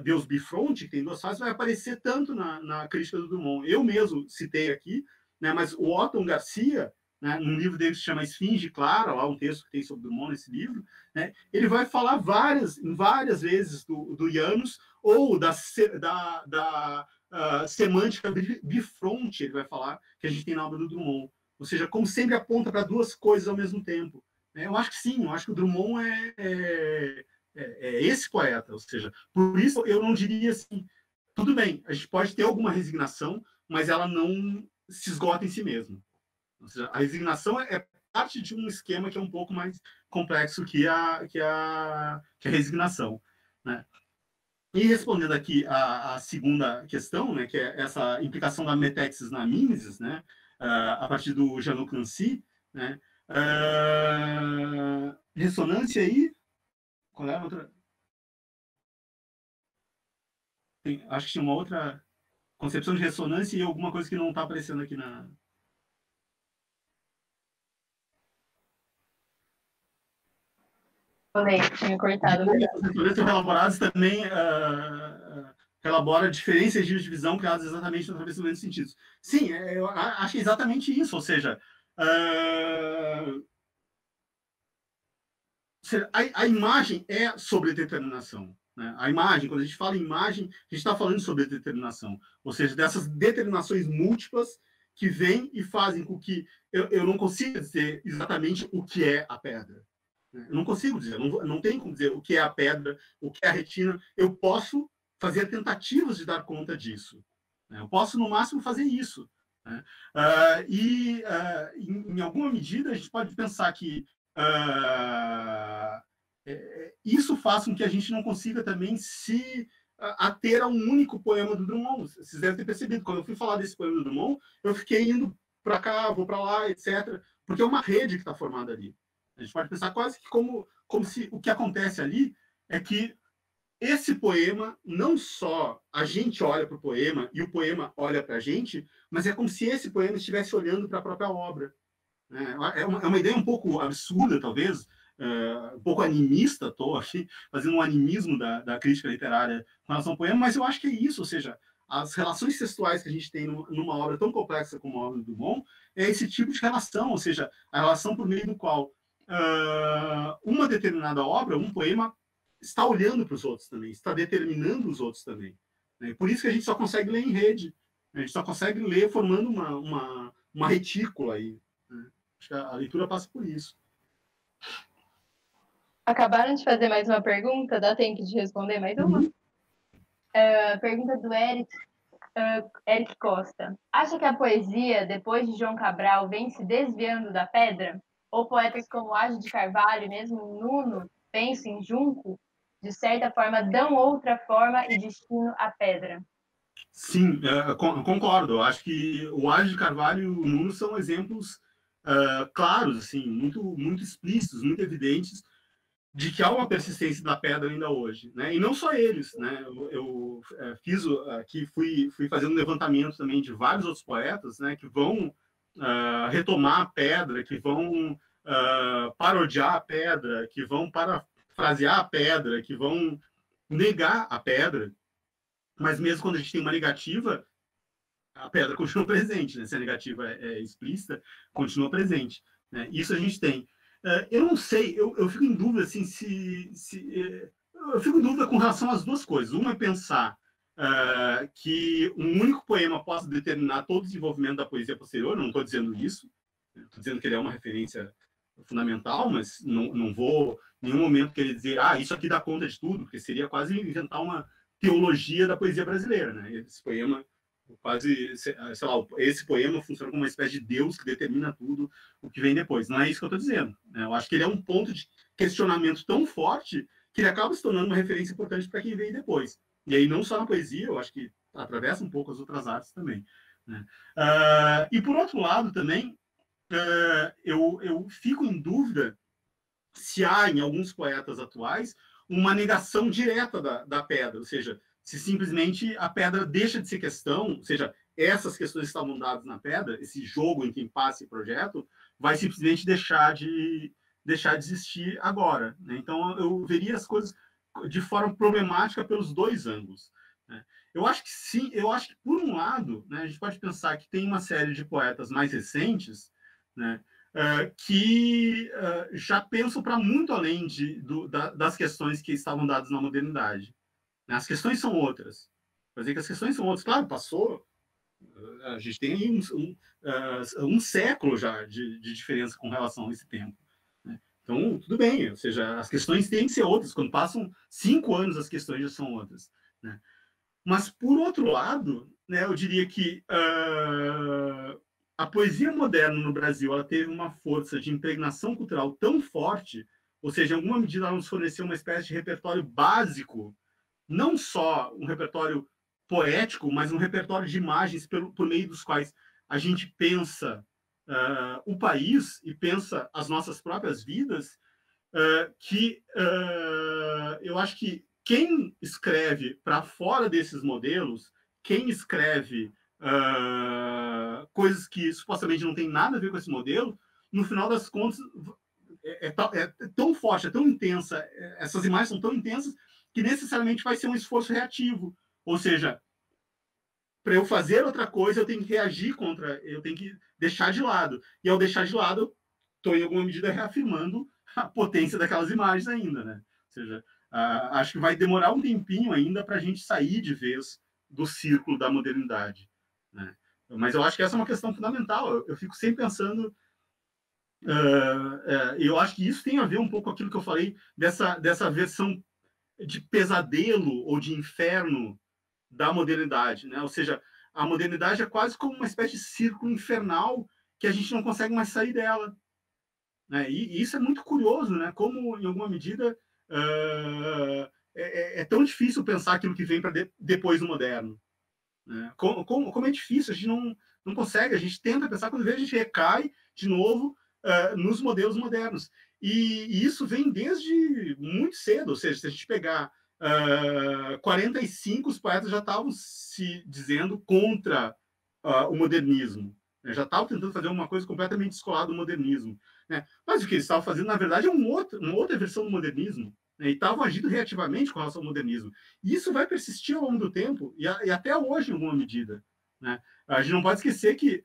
deus bifronte, que tem duas faces, vai aparecer tanto na crítica do Drummond. Eu mesmo citei aqui, né, mas o Otton Garcia, né, num livro dele que se chama Esfinge Clara, lá um texto que tem sobre Drummond nesse livro, né, ele vai falar várias vezes do Janus, ou da semântica bifronte, ele vai falar, que a gente tem na obra do Drummond. Ou seja, como sempre aponta para duas coisas ao mesmo tempo. Eu acho que sim, eu acho que o Drummond é esse poeta. Ou seja, por isso eu não diria assim, tudo bem, a gente pode ter alguma resignação, mas ela não se esgota em si mesma. Ou seja, a resignação é parte de um esquema que é um pouco mais complexo que a resignação, né? E respondendo aqui a segunda questão, né, que é essa implicação da metexis na mimesis, né, a partir do Jean-Luc Nancy, né, ressonância aí, qual é a outra? Acho que tinha uma outra concepção de ressonância e alguma coisa que não está aparecendo aqui na... Falei, tinha cortado. As ressonâncias elaboradas também elabora diferenças de divisão criadas exatamente através dos mesmos sentidos. Sim, eu acho que é exatamente isso, ou seja, a imagem é sobre determinação. Né? A imagem, quando a gente fala em imagem, a gente está falando sobre determinação, ou seja, dessas determinações múltiplas que vêm e fazem com que eu não consiga dizer exatamente o que é a pedra. Eu não consigo dizer, não tenho como dizer o que é a pedra, o que é a retina. Eu posso fazer tentativas de dar conta disso. Eu posso, no máximo, fazer isso. Em alguma medida, a gente pode pensar que isso faz com que a gente não consiga também se ater a um único poema do Drummond. Vocês devem ter percebido, quando eu fui falar desse poema do Drummond, eu fiquei indo para cá, vou para lá, etc., porque é uma rede que está formada ali. A gente pode pensar quase que como se o que acontece ali é que esse poema, não só a gente olha para o poema e o poema olha para a gente, mas é como se esse poema estivesse olhando para a própria obra. É uma ideia um pouco absurda, talvez, um pouco animista, estou aqui fazendo um animismo da crítica literária com relação ao poema, mas eu acho que é isso, ou seja, as relações textuais que a gente tem numa obra tão complexa como a obra do Drummond é esse tipo de relação, ou seja, a relação por meio do qual uma determinada obra, um poema, está olhando para os outros também, está determinando os outros também. Né? Por isso que a gente só consegue ler em rede, a gente só consegue ler formando uma retícula aí. Né? Acho que a leitura passa por isso. Acabaram de fazer mais uma pergunta, dá tempo de responder mais uma? Pergunta do Eric Costa. Acha que a poesia, depois de João Cabral, vem se desviando da pedra? Ou poetas como Age de Carvalho, mesmo Nuno, Penso em Junco, de certa forma, dão outra forma e destino à pedra? Sim, concordo. Eu acho que o Age de Carvalho e o Nuno são exemplos claros, assim, muito, muito explícitos, muito evidentes, de que há uma persistência da pedra ainda hoje, né? E não só eles, né? Eu fiz aqui, fui fazendo um levantamento também de vários outros poetas, né? Que vão retomar a pedra, que vão parodiar a pedra, que vão parafrasear a pedra, que vão negar a pedra. Mas mesmo quando a gente tem uma negativa, a pedra continua presente, né? Se a negativa é explícita, continua presente. Né? Isso a gente tem. Eu não sei, eu fico em dúvida assim, eu fico em dúvida com relação às duas coisas. Uma é pensar que um único poema possa determinar todo o desenvolvimento da poesia posterior. Eu não estou dizendo isso, estou dizendo que ele é uma referência fundamental, mas não vou em nenhum momento querer dizer isso aqui dá conta de tudo, porque seria quase inventar uma teologia da poesia brasileira. Né? Esse poema quase, sei lá, esse poema funciona como uma espécie de Deus que determina tudo o que vem depois. Não é isso que eu estou dizendo. Né? Eu acho que ele é um ponto de questionamento tão forte que ele acaba se tornando uma referência importante para quem vem depois. E aí não só na poesia, eu acho que atravessa um pouco as outras artes também. Né? E por outro lado também, eu fico em dúvida se há, em alguns poetas atuais, uma negação direta da pedra, ou seja, se simplesmente a pedra deixa de ser questão, ou seja, essas questões que estavam dadas na pedra, esse jogo entre impasse e projeto, vai simplesmente deixar de existir agora. Né? Então, eu veria as coisas de forma problemática pelos dois ângulos. Né? Eu acho que sim, eu acho que, por um lado, né, a gente pode pensar que tem uma série de poetas mais recentes, né, que já pensam para muito além das questões que estavam dadas na modernidade. Né? As questões são outras. Quer dizer que as questões são outras. Claro, passou. A gente tem aí um século já de diferença com relação a esse tempo. Né? Então, tudo bem. Ou seja, as questões têm que ser outras. Quando passam 5 anos, as questões já são outras. Né? Mas, por outro lado, né, eu diria que a poesia moderna no Brasil ela teve uma força de impregnação cultural tão forte, ou seja, em alguma medida ela nos forneceu uma espécie de repertório básico, não só um repertório poético, mas um repertório de imagens por meio dos quais a gente pensa o país e pensa as nossas próprias vidas, que eu acho que quem escreve para fora desses modelos, quem escreve coisas que supostamente não tem nada a ver com esse modelo, no final das contas é tão forte, é tão intensa, essas imagens são tão intensas que necessariamente vai ser um esforço reativo. Ou seja, para eu fazer outra coisa, eu tenho que reagir contra, eu tenho que deixar de lado. E ao deixar de lado, estou em alguma medida reafirmando a potência daquelas imagens ainda, né? Ou seja, acho que vai demorar um tempinho ainda para a gente sair de vez do círculo da modernidade, né? Mas eu acho que essa é uma questão fundamental. Eu fico sempre pensando, eu acho que isso tem a ver um pouco com aquilo que eu falei dessa versão de pesadelo ou de inferno da modernidade, né? Ou seja, a modernidade é quase como uma espécie de círculo infernal que a gente não consegue mais sair dela, né? E isso é muito curioso, né? Como, em alguma medida, é tão difícil pensar aquilo que vem para depois do moderno. Né? Como é difícil, a gente não consegue, a gente tenta pensar, quando vê, a gente recai de novo nos modelos modernos. E isso vem desde muito cedo, ou seja, se a gente pegar 45, os poetas já estavam se dizendo contra o modernismo. Né? Já estavam tentando fazer uma coisa completamente descolada do modernismo. Né? Mas o que eles estavam fazendo, na verdade, é uma outra versão do modernismo. Né? E estavam agindo reativamente com relação ao modernismo. E isso vai persistir ao longo do tempo, e até hoje, em alguma medida. Né? A gente não pode esquecer que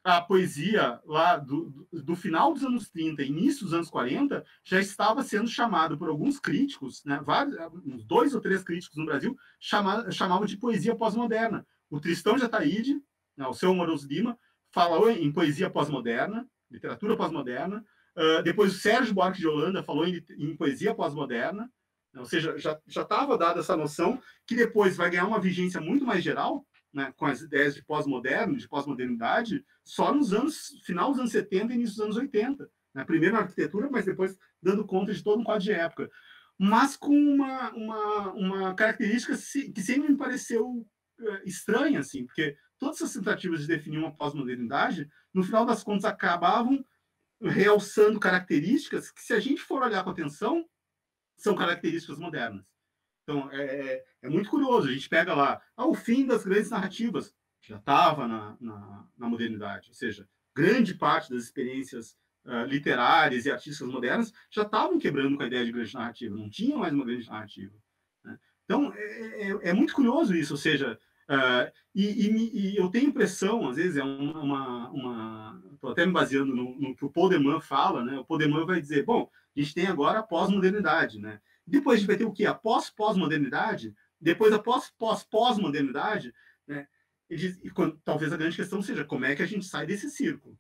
a poesia lá do final dos anos 30 início dos anos 40 já estava sendo chamado por alguns críticos, né, uns 2 ou 3 críticos no Brasil, chamavam de poesia pós-moderna. O Tristão de Ataíde, né, o seu Amoroso Lima, falou em poesia pós-moderna, literatura pós-moderna. Depois o Sérgio Buarque de Holanda falou em poesia pós-moderna. Né, ou seja, já estava dada essa noção que depois vai ganhar uma vigência muito mais geral, né, com as ideias de pós-moderno, de pós-modernidade, só nos anos, final dos anos 70 e início dos anos 80. Né? Primeiro na arquitetura, mas depois dando conta de todo um quadro de época. Mas com uma característica que sempre me pareceu estranha, assim, porque todas essas tentativas de definir uma pós-modernidade, no final das contas, acabavam realçando características que, se a gente for olhar com atenção, são características modernas. Então, é muito curioso. A gente pega lá o fim das grandes narrativas, já estava na modernidade. Ou seja, grande parte das experiências literárias e artísticas modernas já estavam quebrando com a ideia de grande narrativa. Não tinha mais uma grande narrativa. Né? Então, é muito curioso isso. Ou seja, e eu tenho impressão, às vezes, estou até me baseando no que o Paul Deman fala, né? O Paul Deman vai dizer, bom, a gente tem agora a pós-modernidade, né? Depois a gente vai ter o quê? A pós-pós-modernidade, depois a pós-pós-pós-modernidade, né? Talvez a grande questão seja como é que a gente sai desse círculo.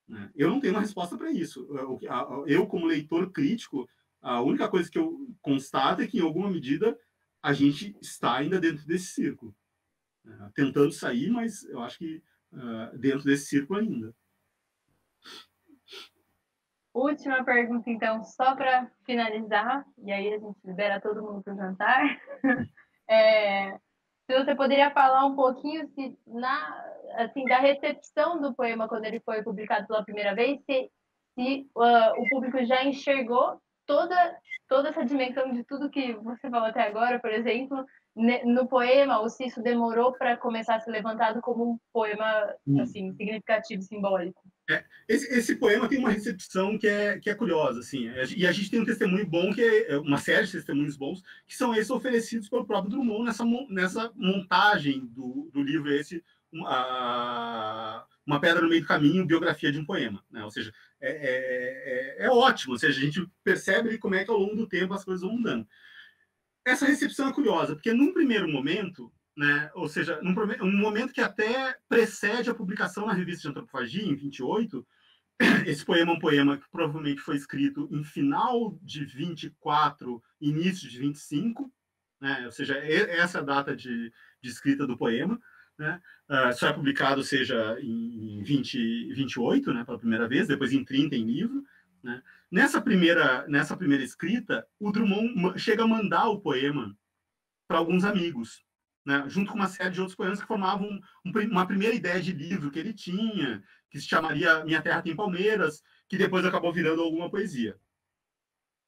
Né? Eu não tenho uma resposta para isso. Eu, como leitor crítico, a única coisa que eu constato é que, em alguma medida, a gente está ainda dentro desse círculo. Né? Tentando sair, mas eu acho que dentro desse círculo ainda. Última pergunta, então, só para finalizar, e aí a gente libera todo mundo para o jantar. Se você poderia falar um pouquinho se assim, da recepção do poema quando ele foi publicado pela primeira vez, se o público já enxergou toda essa dimensão de tudo que você falou até agora, por exemplo, no poema, ou se isso demorou para começar a ser levantado como um poema assim, significativo, simbólico. Esse poema tem uma recepção que é curiosa, assim, e a gente tem um testemunho bom, que é uma série de testemunhos bons, que são esses oferecidos pelo próprio Drummond nessa montagem do livro Uma Pedra no Meio do Caminho, biografia de um poema, né? Ou seja, é ótimo, ou seja, a gente percebe como é que ao longo do tempo as coisas vão mudando. Essa recepção é curiosa, porque num primeiro momento, né, ou seja, um momento que até precede a publicação na revista de Antropofagia, em 28, esse poema é um poema que provavelmente foi escrito em final de 24, início de 25, né, ou seja, essa é a data de escrita do poema, né, só é publicado, seja, em 28, né, pela primeira vez, depois em 30 em livro, né. Nessa primeira escrita, o Drummond chega a mandar o poema para alguns amigos, né, junto com uma série de outros poemas que formavam uma primeira ideia de livro que ele tinha, que se chamaria Minha Terra Tem Palmeiras, que depois acabou virando alguma poesia.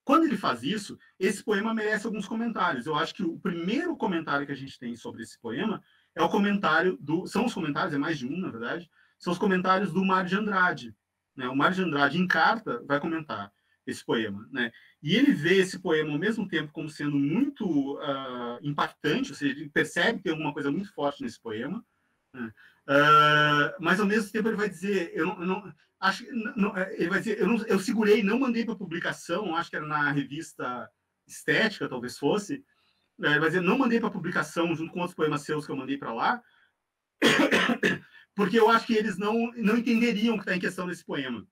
Quando ele faz isso, esse poema merece alguns comentários. Eu acho que o primeiro comentário que a gente tem sobre esse poema é o comentário são os comentários, é mais de um, na verdade, são os comentários do Mário de Andrade, né? O Mário de Andrade, em carta, vai comentar esse poema, né? E ele vê esse poema ao mesmo tempo como sendo muito impactante, ou seja, ele percebe que tem alguma coisa muito forte nesse poema, né? Mas ao mesmo tempo ele vai dizer, ele vai dizer, eu segurei, não mandei para publicação, acho que era na revista Estética, talvez fosse, ele vai dizer, não mandei para publicação junto com outros poemas seus que eu mandei para lá, porque eu acho que eles não entenderiam o que está em questão nesse poema.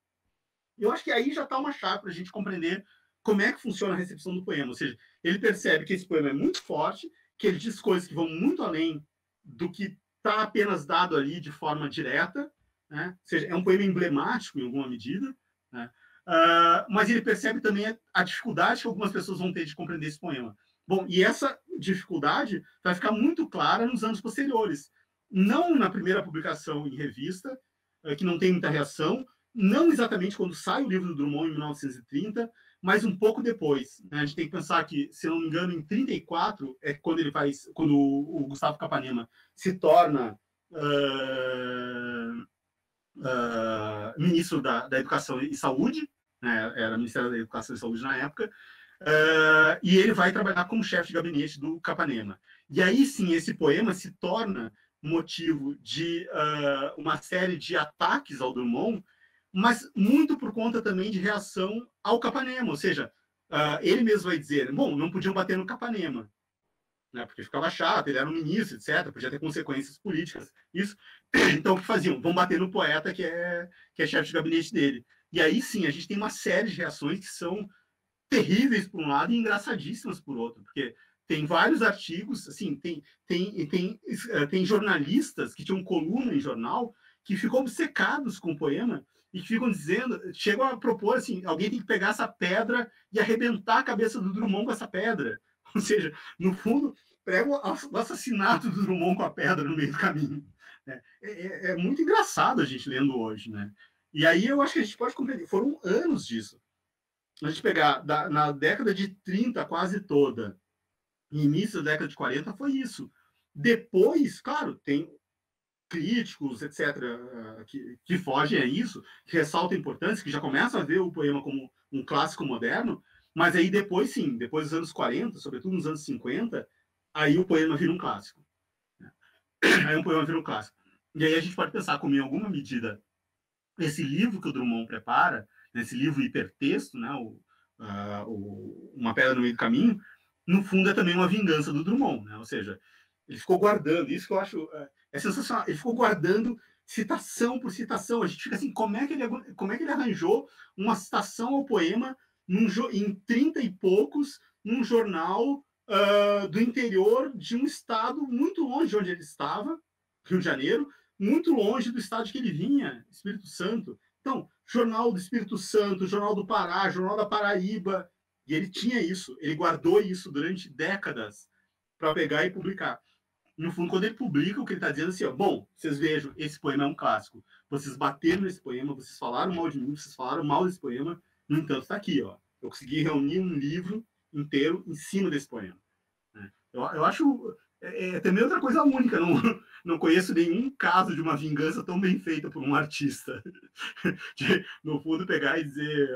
Eu acho que aí já está uma chave para a gente compreender como é que funciona a recepção do poema. Ou seja, ele percebe que esse poema é muito forte, que ele diz coisas que vão muito além do que está apenas dado ali de forma direta, né? Ou seja, é um poema emblemático em alguma medida, né? Mas ele percebe também a dificuldade que algumas pessoas vão ter de compreender esse poema. Bom, e essa dificuldade vai ficar muito clara nos anos posteriores. Não na primeira publicação em revista, que não tem muita reação, não exatamente quando sai o livro do Drummond, em 1930, mas um pouco depois, né? A gente tem que pensar que, se não me engano, em 34 é quando o Gustavo Capanema se torna ministro da Educação e Saúde, né? Era Ministério da Educação e Saúde na época, e ele vai trabalhar como chefe de gabinete do Capanema. E aí sim, esse poema se torna motivo de uma série de ataques ao Drummond, mas muito por conta também de reação ao Capanema, ou seja, ele mesmo vai dizer, bom, não podiam bater no Capanema, né, porque ficava chato, ele era um ministro, etc., podia ter consequências políticas, isso. Então, o que faziam? Vão bater no poeta, que é chefe de gabinete dele. E aí, sim, a gente tem uma série de reações que são terríveis por um lado e engraçadíssimas por outro, porque tem vários artigos, assim, tem jornalistas que tinham coluna em jornal que ficam obcecados com o poema e que ficam dizendo, chegam a propor assim, alguém tem que pegar essa pedra e arrebentar a cabeça do Drummond com essa pedra. Ou seja, no fundo, pega o assassinato do Drummond com a pedra no meio do caminho. É muito engraçado a gente lendo hoje, né? E aí eu acho que a gente pode compreender, foram anos disso. A gente pegar na década de 30 quase toda, início da década de 40, foi isso. Depois, claro, tem críticos, etc., que fogem a isso, que ressaltam a importância, que já começam a ver o poema como um clássico moderno, mas aí depois, sim, depois dos anos 40, sobretudo nos anos 50, aí o poema vira um clássico. Aí o poema vira um clássico. E aí a gente pode pensar como, em alguma medida, esse livro que o Drummond prepara, esse livro hipertexto, né, Uma Pedra no Meio do Caminho, no fundo é também uma vingança do Drummond, né? Ou seja, ele ficou guardando, isso que eu acho sensacional, ele ficou guardando citação por citação, a gente fica assim, como é que ele arranjou uma citação ao poema em 30 e poucos, num jornal do interior de um estado muito longe de onde ele estava, Rio de Janeiro, muito longe do estado de que ele vinha, Espírito Santo. Então, Jornal do Espírito Santo, Jornal do Pará, Jornal da Paraíba, e ele tinha isso, ele guardou isso durante décadas para pegar e publicar. no fundo, quando ele publica, o que ele está dizendo assim, ó, bom, vocês vejam, esse poema é um clássico. Vocês bateram nesse poema, vocês falaram mal de mim, vocês falaram mal desse poema, no entanto, está aqui, ó. Eu consegui reunir um livro inteiro em cima desse poema. Eu acho também outra coisa única. Não conheço nenhum caso de uma vingança tão bem feita por um artista. De, no fundo, pegar e dizer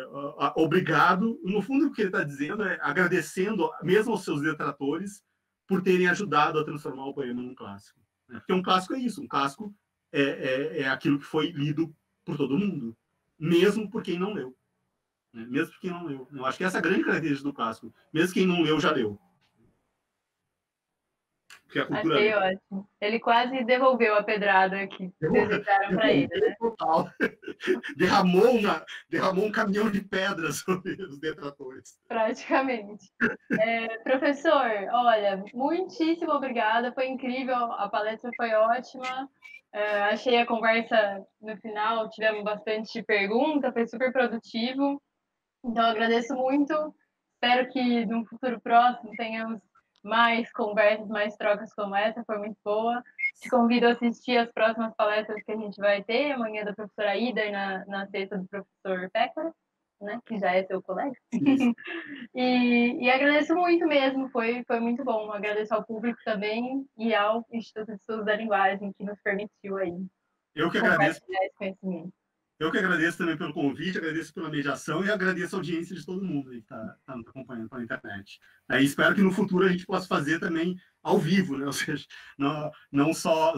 obrigado. No fundo, o que ele está dizendo é agradecendo mesmo aos seus detratores por terem ajudado a transformar o poema num clássico. Porque um clássico é isso. Um clássico é aquilo que foi lido por todo mundo, mesmo por quem não leu. Mesmo por quem não leu. Eu acho que essa é a grande característica do clássico. Mesmo quem não leu, já leu. Porque a cultura... Achei ótimo. Ele quase devolveu a pedrada que desejaram para ele, né? Total. Derramou um caminhão de pedras sobre os detratores. Praticamente. Professor, olha, muitíssimo obrigada, foi incrível, a palestra foi ótima. Achei a conversa no final, tivemos bastante pergunta, foi super produtivo. Então, agradeço muito. Espero que no futuro próximo tenhamos mais conversas, mais trocas como essa, foi muito boa. Te convido a assistir as próximas palestras que a gente vai ter, amanhã da professora Ida e na sexta do professor Pécora, né, que já é seu colega. E agradeço muito mesmo, foi muito bom. Agradeço ao público também e ao Instituto de Estudos da Linguagem, que nos permitiu aí eu que agradeço. Esse conhecimento. Eu que agradeço também pelo convite, agradeço pela mediação e agradeço a audiência de todo mundo que está nos acompanhando pela internet. Aí espero que no futuro a gente possa fazer também ao vivo, né? Ou seja, não só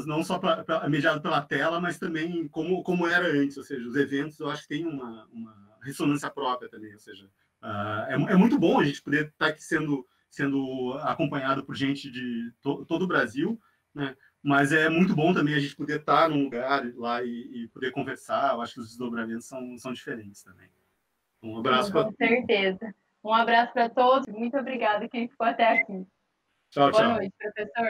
mediado pela tela, mas também como era antes. Ou seja, os eventos eu acho que tem uma ressonância própria também. Ou seja, é muito bom a gente poder estar aqui sendo acompanhado por gente de todo o Brasil, né? Mas é muito bom também a gente poder estar num lugar lá e poder conversar. Eu acho que os desdobramentos são diferentes também. Um abraço para todos. Com certeza. Um abraço para todos. Muito obrigada quem ficou até aqui. Tchau, Boa tchau. noite, professor.